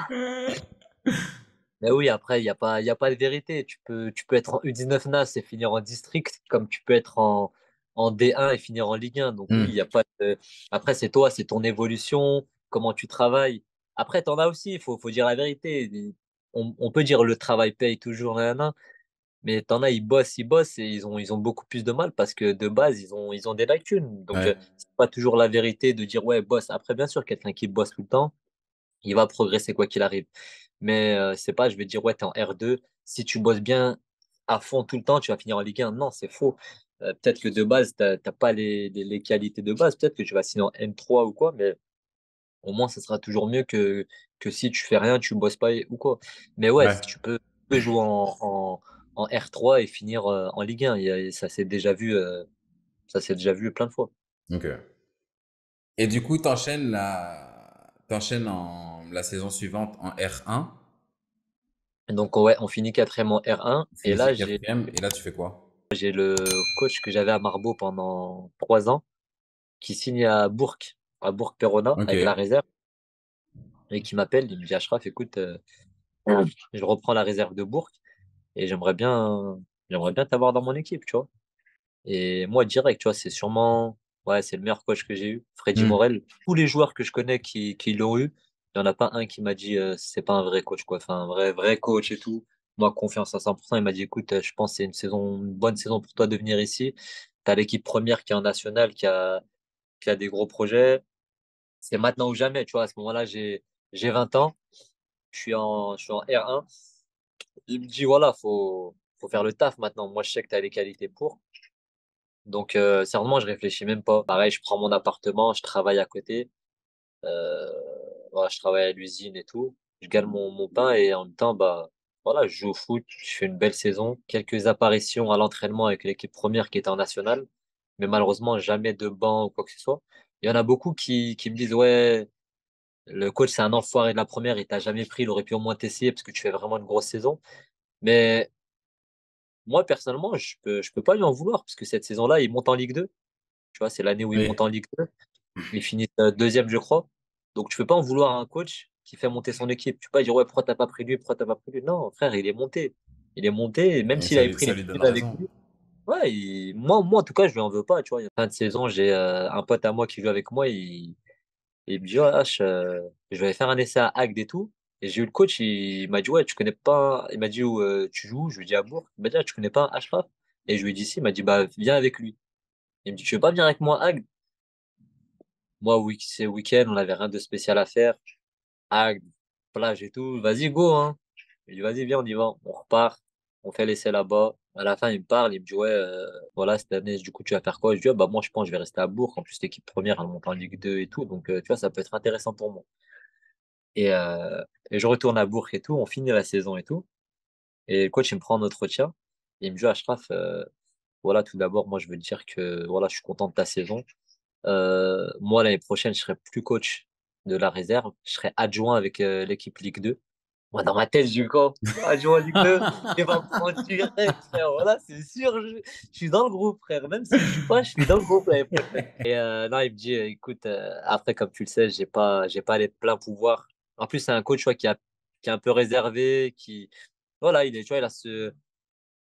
Mais oui, après, il y a pas de vérité. Tu peux être en U19 NAS et finir en district, comme tu peux être en D1 et finir en Ligue 1. Donc oui, il y Hmm. a pas de... Après, c'est toi, c'est ton évolution, comment tu travailles. Après, t'en as aussi, faut dire la vérité. On peut dire le travail paye toujours, nanana, mais t'en as, ils bossent et ils ont beaucoup plus de mal parce que de base, ils ont des lacunes. Donc, Ouais, c'est pas toujours la vérité de dire, ouais, bosse. Après, bien sûr, quelqu'un qui bosse tout le temps, il va progresser quoi qu'il arrive. Mais c'est pas, je vais dire, ouais, t'es en R2. Si tu bosses bien à fond tout le temps, tu vas finir en Ligue 1. Non, c'est faux. Peut-être que de base, t'as pas les qualités de base. Peut-être que tu vas signer en N3 ou quoi, mais au moins, ça sera toujours mieux que si tu fais rien, tu bosses pas ou quoi. Mais ouais, ouais. si tu peux jouer en R3 et finir en Ligue 1. Ça s'est déjà vu plein de fois. Ok. Et du coup, t'enchaînes en la saison suivante en R1. Et donc, ouais, on finit quatrième en R1. Vous Et finissez là, quatrième. Et là, tu fais quoi? j'ai le coach que j'avais à Marbeau pendant 3 ans qui signe à Bourg-Perona Ok. avec la réserve et qui m'appelle. Il me dit, Ashraf, écoute, je reprends la réserve de Bourg et j'aimerais bien t'avoir dans mon équipe, tu vois. Et moi, direct, tu vois, ouais, c'est le meilleur coach que j'ai eu, Freddy Hmm. Morel. Tous les joueurs que je connais qui l'ont eu, il n'y en a pas un qui m'a dit, c'est pas un vrai coach, quoi. Enfin, un vrai coach et tout. Moi, confiance à 100%. Il m'a dit, écoute, je pense que c'est une bonne saison pour toi de venir ici. Tu as l'équipe première qui est en national, qui a des gros projets. C'est maintenant ou jamais, tu vois. À ce moment-là, j'ai 20 ans. Je suis en R1. Il me dit, voilà, faut faire le taf maintenant. Moi, je sais que tu as les qualités pour. Donc, sérieusement, je réfléchis même pas. Pareil, je prends mon appartement, je travaille à côté. Euh, voilà, je travaille à l'usine et tout. Je gagne mon pain et en même temps, bah, voilà, je joue au foot. Je fais une belle saison. Quelques apparitions à l'entraînement avec l'équipe première qui était en national. Mais malheureusement, jamais de banc ou quoi que ce soit. Il y en a beaucoup qui me disent, ouais, le coach, c'est un enfoiré de la première, il t'a jamais pris, il aurait pu au moins t'essayer parce que tu fais vraiment une grosse saison. Mais moi, personnellement, je peux pas lui en vouloir parce que cette saison-là, il monte en Ligue 2. Tu vois, c'est l'année où il monte Oui. en Ligue 2. Il finit deuxième, je crois. Donc, tu peux pas en vouloir à un coach qui fait monter son équipe. Tu peux pas dire, ouais, pourquoi t'as pas pris lui, pourquoi t'as pas pris lui. Non, frère, il est monté. Il est monté, et même Et s'il avait pris ça les lui donne titulaires avec raison. lui. Ouais, moi, en tout cas, je lui en veux pas. Tu vois, il y a fin de saison, j'ai un pote à moi qui joue avec moi. Il me dit, ouais, H, je vais faire un essai à Agde et tout. Et j'ai eu le coach, il m'a dit, ouais, tu connais pas. Il m'a dit, où tu joues? Je lui ai dit, à Bourg. Il m'a dit, ah, tu connais pas Ashraf? Et je lui ai dit, si. Il m'a dit, bah, viens avec lui. Il me dit, tu veux pas venir avec moi à Agde? Moi, oui, c'est week-end, on n'avait rien de spécial à faire. Agde, plage et tout. Vas-y, go, hein. Je lui dis, vas-y, viens, on y va. On repart. On fait l'essai là-bas. À la fin, il me parle. Il me dit, ouais, voilà, cette année, du coup, tu vas faire quoi? Je dis, ah, bah, moi, je pense que je vais rester à Bourg. En plus, l'équipe première, elle monte en Ligue 2 et tout. Donc, tu vois, ça peut être intéressant pour moi. Et, euh, et je retourne à Bourg et tout. On finit la saison et tout. Et le coach, il me prend en entretien. Et il me dit, Ashraf, voilà, tout d'abord, moi, je veux te dire que, voilà, je suis content de ta saison. Moi, l'année prochaine, je serai plus coach de la réserve. Je serai adjoint avec l'équipe Ligue 2. Moi, dans ma tête, je dis quoi? Adjoint Ligue 2, il va me prendre direct, frère. Voilà, c'est sûr. Je suis dans le groupe, frère. Même si je joue pas, je suis dans le groupe l'année prochaine. Et non, il me dit, écoute, après, comme tu le sais, j'ai pas les pleins pouvoirs. En plus, c'est un coach, tu vois, qui est un peu réservé, voilà, tu vois,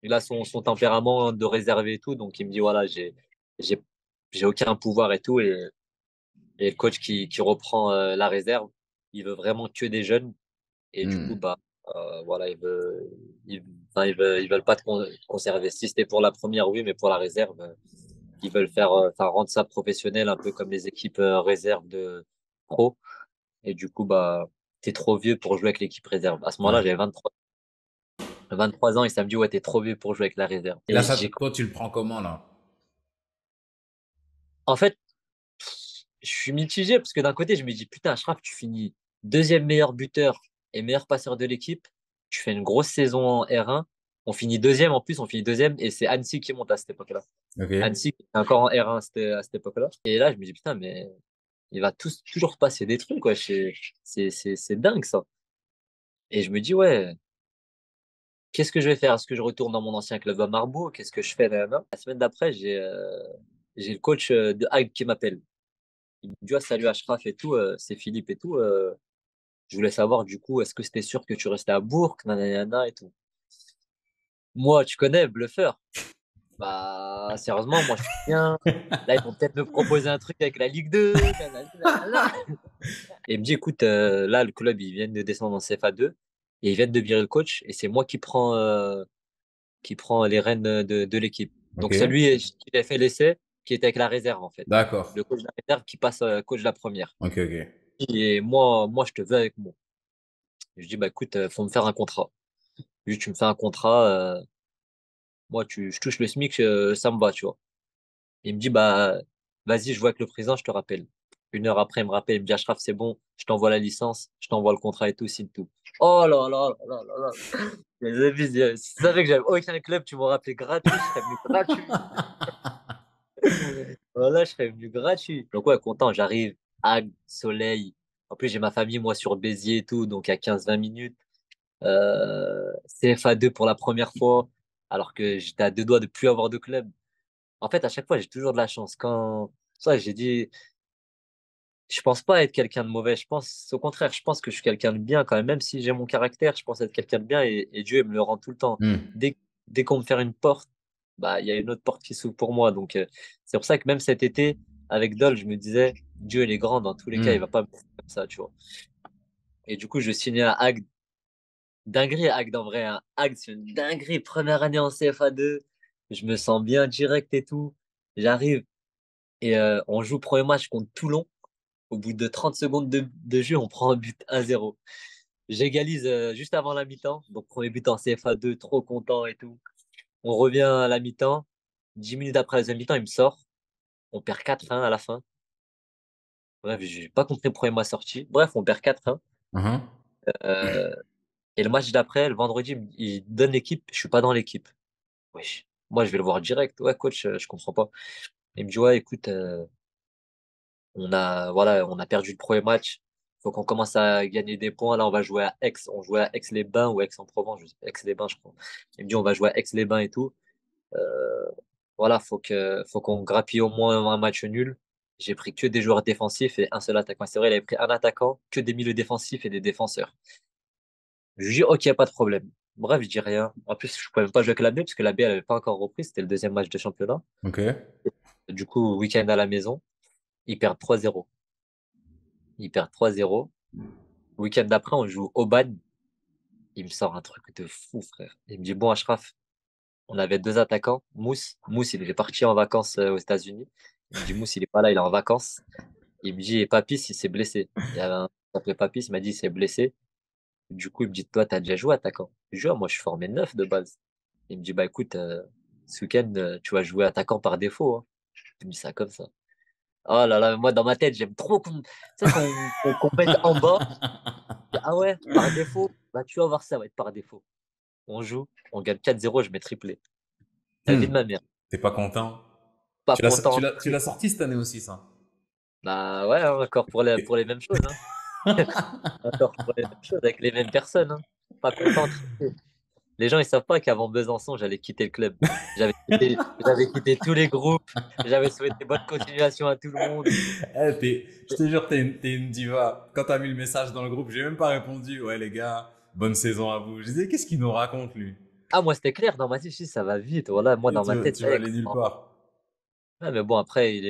il a son tempérament de réservé et tout. Donc, il me dit, voilà, j'ai, j'ai aucun pouvoir et tout. Et le coach qui reprend la réserve, il veut vraiment que des jeunes. Et du coup, Hmm. bah, voilà, enfin, ils veulent pas te conserver. Si c'était pour la première, oui, mais pour la réserve, ils veulent enfin, rendre ça professionnel, un peu comme les équipes réserve de pro. Et du coup, bah, t'es trop vieux pour jouer avec l'équipe réserve. À ce moment-là, Ouais. j'avais 23. 23 ans, et ça me dit, ouais, t'es trop vieux pour jouer avec la réserve. Et là, Et ça, j'ai, toi, tu le prends comment, là? en fait, je suis mitigé parce que d'un côté, je me dis, putain, Achraf, tu finis deuxième meilleur buteur et meilleur passeur de l'équipe. Tu fais une grosse saison en R1. On finit deuxième en plus, on finit deuxième et c'est Annecy qui monte à cette époque-là. Ok. Annecy qui est encore en R1 à cette époque-là. Et là, je me dis, putain, mais il va toujours passer des trucs, quoi. C'est dingue, ça. Et je me dis, ouais, qu'est-ce que je vais faire? Est-ce que je retourne dans mon ancien club à Marbourg? Qu'est-ce que je fais? Nanana. La semaine d'après, j'ai le coach de Hague qui m'appelle. Il me dit, ah, salut Achraf et tout, c'est Philippe et tout. Je voulais savoir, du coup, est-ce que c'était sûr que tu restais à Bourg, nanana et tout. Moi, tu connais, bluffeur. Bah, sérieusement, moi, je suis bien. Là, ils vont peut-être me proposer un truc avec la Ligue 2. Nanana. Et il me dit, écoute, là, le club, ils viennent de descendre en CFA2 et ils viennent de virer le coach et c'est moi qui prend les rênes de l'équipe. Ok. Donc, c'est lui qui a fait l'essai, qui était avec la réserve, en fait. D'accord. Le coach de la réserve qui passe coach de la première. Ok, ok. Et moi, je te veux avec moi. Je dis, bah écoute, faut me faire un contrat. Juste, tu me fais un contrat, moi, je touche le SMIC, ça me va, tu vois. Il me dit, bah, vas-y, je vois avec le président, je te rappelle. Une heure après, il me rappelle, il me dit, Achraf, c'est bon, je t'envoie la licence, je t'envoie le contrat et tout, signe tout. Oh là là là là là là. Les amis, si tu savais que j'avais aucun club, tu m'aurais appelé gratuit, je serais venu gratuit. Voilà, je serais venu gratuit. Donc, ouais, content, j'arrive, Agde, soleil. En plus, j'ai ma famille, moi, sur Béziers et tout, donc à 15-20 minutes. CFA2 pour la première fois, alors que j'étais à deux doigts de plus avoir de club. En fait, à chaque fois, j'ai toujours de la chance. Quand ça, j'ai dit, je pense pas être quelqu'un de mauvais. Je pense, au contraire, je pense que je suis quelqu'un de bien quand même. Même si j'ai mon caractère, je pense être quelqu'un de bien et Dieu il me le rend tout le temps. Hmm. Dès, dès qu'on me fait une porte, bah, il y a une autre porte qui s'ouvre pour moi. Donc, c'est pour ça que même cet été, avec Dol, je me disais, Dieu, il est grand. Dans tous les cas, il va Hmm. pas me faire comme ça, tu vois. Et du coup, je signais à Agde. Dinguerie, Agde, en vrai. Hein. Agde, c'est une dinguerie. Première année en CFA2. Je me sens bien direct et tout. J'arrive et on joue premier match contre Toulon. Au bout de 30 secondes de jeu, on prend un but 1-0. J'égalise juste avant la mi-temps. Donc, premier but en CFA2, trop content et tout. On revient à la mi-temps. 10 minutes après la deuxième mi-temps, il me sort. On perd 4-1 à la fin. Bref, j'ai pas compris pourquoi il m'a sorti. Bref, on perd 4-1. Mhm. Euh, et le match d'après, le vendredi, il donne l'équipe. Je suis pas dans l'équipe. Wesh. Moi, je vais le voir direct. Ouais, coach, je comprends pas. Il me dit, ouais, écoute, voilà, on a perdu le premier match. Faut qu'on commence à gagner des points. Là, on va jouer à Aix. On jouait à Aix-les-Bains ou Aix-en-Provence. Aix-les-Bains, je crois. Il me dit, on va jouer à Aix-les-Bains et tout. Euh, voilà, faut qu'on grappille au moins un match nul. J'ai pris que des joueurs défensifs et un seul attaquant. C'est vrai, il avait pris un attaquant, que des milieux défensifs et des défenseurs. Je lui dis, ok, pas de problème. Bref, je dis rien. En plus, je pouvais même pas jouer avec la B parce que la B, elle avait pas encore repris. C'était le deuxième match de championnat. Ok. Du coup, week-end à la maison, ils perdent 3-0. Ils perdent 3-0. Week-end d'après, on joue au Aubagne. Il me sort un truc de fou, frère. Il me dit, bon, Achraf, on avait deux attaquants. Mousse, il est parti en vacances aux États-Unis. Il me dit, Mousse, il est pas là, il est en vacances. Il me dit, et Papis, il s'est blessé. Il y avait un qui s'appelait Papis, il m'a dit, il s'est blessé. Du coup, il me dit, toi, t'as déjà joué attaquant. Je dis, ah, moi, je suis formé neuf de base. Il me dit, bah écoute, ce week-end, tu vas jouer attaquant par défaut. Hein. Il me dit ça comme ça. Oh là là, moi, dans ma tête, j'aime trop tu sais, qu'on mette en bas. Ah ouais, par défaut, bah tu vas voir ça va être par défaut. On joue, on gagne 4-0, je mets triplé. La vie Hmm. de ma mère. T'es pas content? Pas Tu content. l'as sorti cette année aussi, ça. Bah ouais, hein, encore pour les mêmes choses. Hein. Encore pour les mêmes choses, avec les mêmes personnes. Hein. Pas content, triplé. Les gens, ils savent pas qu'avant Besançon, j'allais quitter le club. J'avais quitté tous les groupes. J'avais souhaité bonne continuation à tout le monde. Je te jure, t'es une diva. Quand t'as mis le message dans le groupe, j'ai même pas répondu. Ouais, les gars, bonne saison à vous. Je disais, qu'est-ce qu'il nous raconte, lui? Ah, moi, c'était clair. Dans ma tête, je dis, ça va vite. Voilà, moi, Et dans ma tête, tu ça y vas est. aller nulle part. Ouais, mais bon, après, il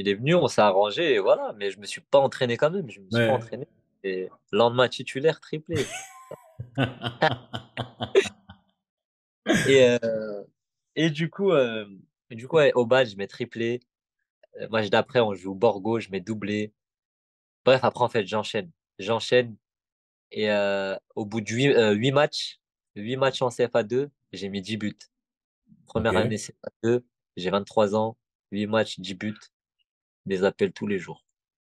est venu, on s'est arrangé, et voilà. Mais je me suis pas entraîné quand même. Je me suis pas Ouais. entraîné. Et lendemain titulaire, triplé. Et, euh, et du coup, ouais, au badge, je mets triplé. Match d'après, on joue Borgo, je mets doublé. Bref, après, en fait, j'enchaîne. J'enchaîne. Et au bout de 8 matchs, 8 matchs en CFA2, j'ai mis 10 buts. Ok. Première année CFA2, j'ai 23 ans, 8 matchs, 10 buts, des appels tous les jours.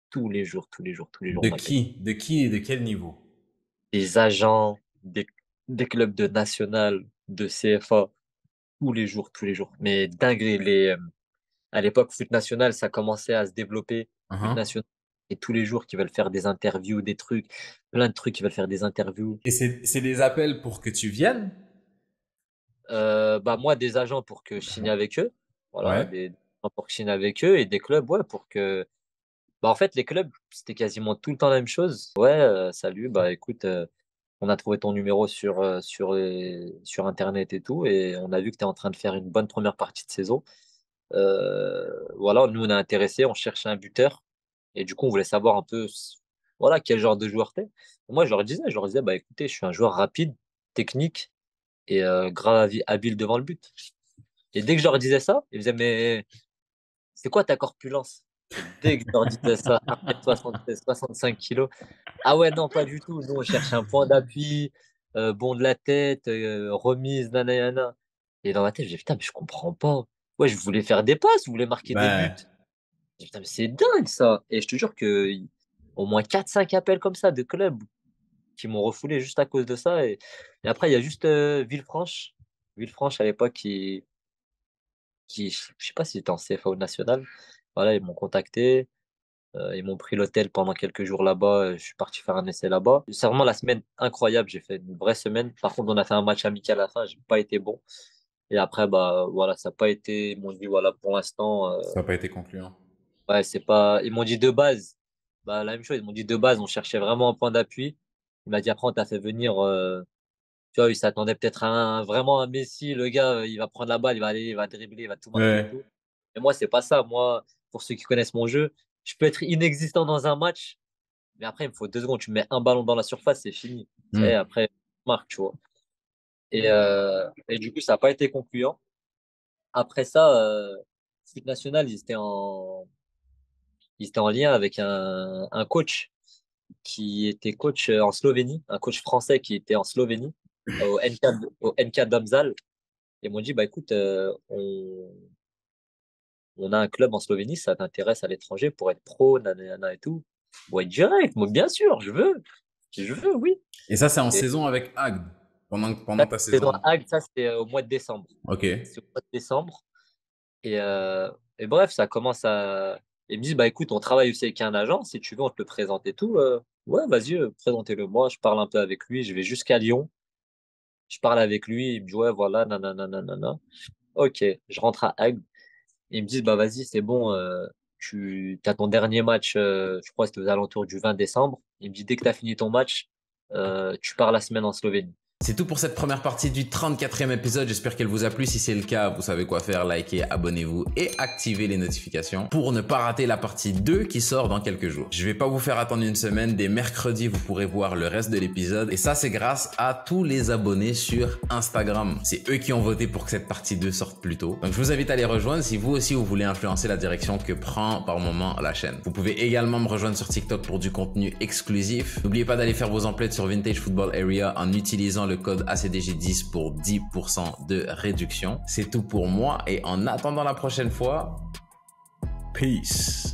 Tous les jours, tous les jours, tous les jours, on De m'appelle. qui? De qui et de quel niveau? Des agents, des clubs de national, de CFA, tous les jours, tous les jours. Mais dingue, à l'époque, foot national, ça commençait à se développer. Foot Uhum. national, et tous les jours, qui veulent faire des interviews, des trucs, plein de trucs qui veulent faire des interviews. Et c'est des appels pour que tu viennes? Bah, moi, des agents pour que je signe avec eux. Voilà, Ouais. des agents pour que je signe avec eux et des clubs, ouais, pour que. Bah, en fait, les clubs, c'était quasiment tout le temps la même chose. Ouais, salut, bah écoute, on a trouvé ton numéro sur Internet et tout, et on a vu que tu es en train de faire une bonne première partie de saison. Voilà, nous, on est intéressés, on cherchait un buteur, et du coup, on voulait savoir un peu, voilà, quel genre de joueur t'es. Moi, je leur disais, bah écoutez, je suis un joueur rapide, technique, et grave habile devant le but. Et dès que je leur disais ça, ils me disaient, mais c'est quoi ta corpulence? Et dès que je leur disais ça, 1m76, 65 kilos, ah ouais, non, pas du tout. Nous, on cherche un point d'appui, bon de la tête, remise, nanana. Et dans ma tête, je dis, putain, mais je comprends pas. Ouais, je voulais faire des passes, je voulais marquer des buts. Ben, Je dis, putain, mais c'est dingue ça. Et je te jure que au moins 4-5 appels comme ça de clubs qui m'ont refoulé juste à cause de ça. Et après, il y a juste Villefranche. Villefranche, à l'époque, je sais pas si c'était en CFA ou national. Voilà, ils m'ont contacté. Ils m'ont pris l'hôtel pendant quelques jours là-bas. Je suis parti faire un essai là-bas. C'est vraiment la semaine incroyable. J'ai fait une vraie semaine. Par contre, on a fait un match amical à la fin. J'ai pas été bon. Et après, bah voilà, ça n'a pas été. Ils m'ont dit voilà, pour l'instant, ça n'a pas été concluant. ouais, c'est pas. Ils m'ont dit de base. Bah la même chose. Ils m'ont dit de base. On cherchait vraiment un point d'appui. Il m'a dit après, on t'a fait venir. Tu vois, il s'attendait peut-être à vraiment un Messi. Le gars, il va prendre la balle, il va aller, il va dribbler, il va tout marquer et Ouais. tout. Et moi, c'est pas ça. Moi, pour ceux qui connaissent mon jeu, je peux être inexistant dans un match. Mais après, il me faut 2 secondes. Tu mets un ballon dans la surface, c'est fini. Et Hmm. après, marque, tu vois. Et du coup, ça n'a pas été concluant. Après ça, Foot National, ils étaient en lien avec un coach qui était coach en Slovénie, un coach français qui était en Slovénie, au NK Domžale. Et ils m'ont dit, bah écoute, on a un club en Slovénie, ça t'intéresse à l'étranger pour être pro, nanana et tout. Ouais, direct, moi, bien sûr, je veux. Je veux, oui. Et ça, c'est en Et saison avec Agde, pendant ça, ta saison saison. à Agde, ça, c'était au mois de décembre. Ok. C'est au mois de décembre. Et, euh, et bref, ça commence à. Ils me disent, bah écoute, on travaille aussi avec un agent, si tu veux, on te le présente et tout. Ouais, vas-y, présentez-le moi. Je parle un peu avec lui, je vais jusqu'à Lyon. Je parle avec lui, il me dit, ouais, voilà, nanana, nanana. Ok, je rentre à Agde. Ils me disent, bah vas-y, c'est bon, tu as ton dernier match, je crois que c'était aux alentours du 20 décembre. Il me dit, dès que tu as fini ton match, tu pars la semaine en Slovénie. C'est tout pour cette première partie du 34e épisode. J'espère qu'elle vous a plu. Si c'est le cas, vous savez quoi faire. Likez, abonnez-vous et activez les notifications pour ne pas rater la partie 2 qui sort dans quelques jours. Je vais pas vous faire attendre une semaine. Dès mercredi, vous pourrez voir le reste de l'épisode. Et ça, c'est grâce à tous les abonnés sur Instagram. C'est eux qui ont voté pour que cette partie 2 sorte plus tôt. Donc, je vous invite à les rejoindre si vous aussi, vous voulez influencer la direction que prend par moment la chaîne. Vous pouvez également me rejoindre sur TikTok pour du contenu exclusif. N'oubliez pas d'aller faire vos emplettes sur Vintage Football Area en utilisant le code ACDG10 pour 10% de réduction. C'est tout pour moi et en attendant la prochaine fois, peace.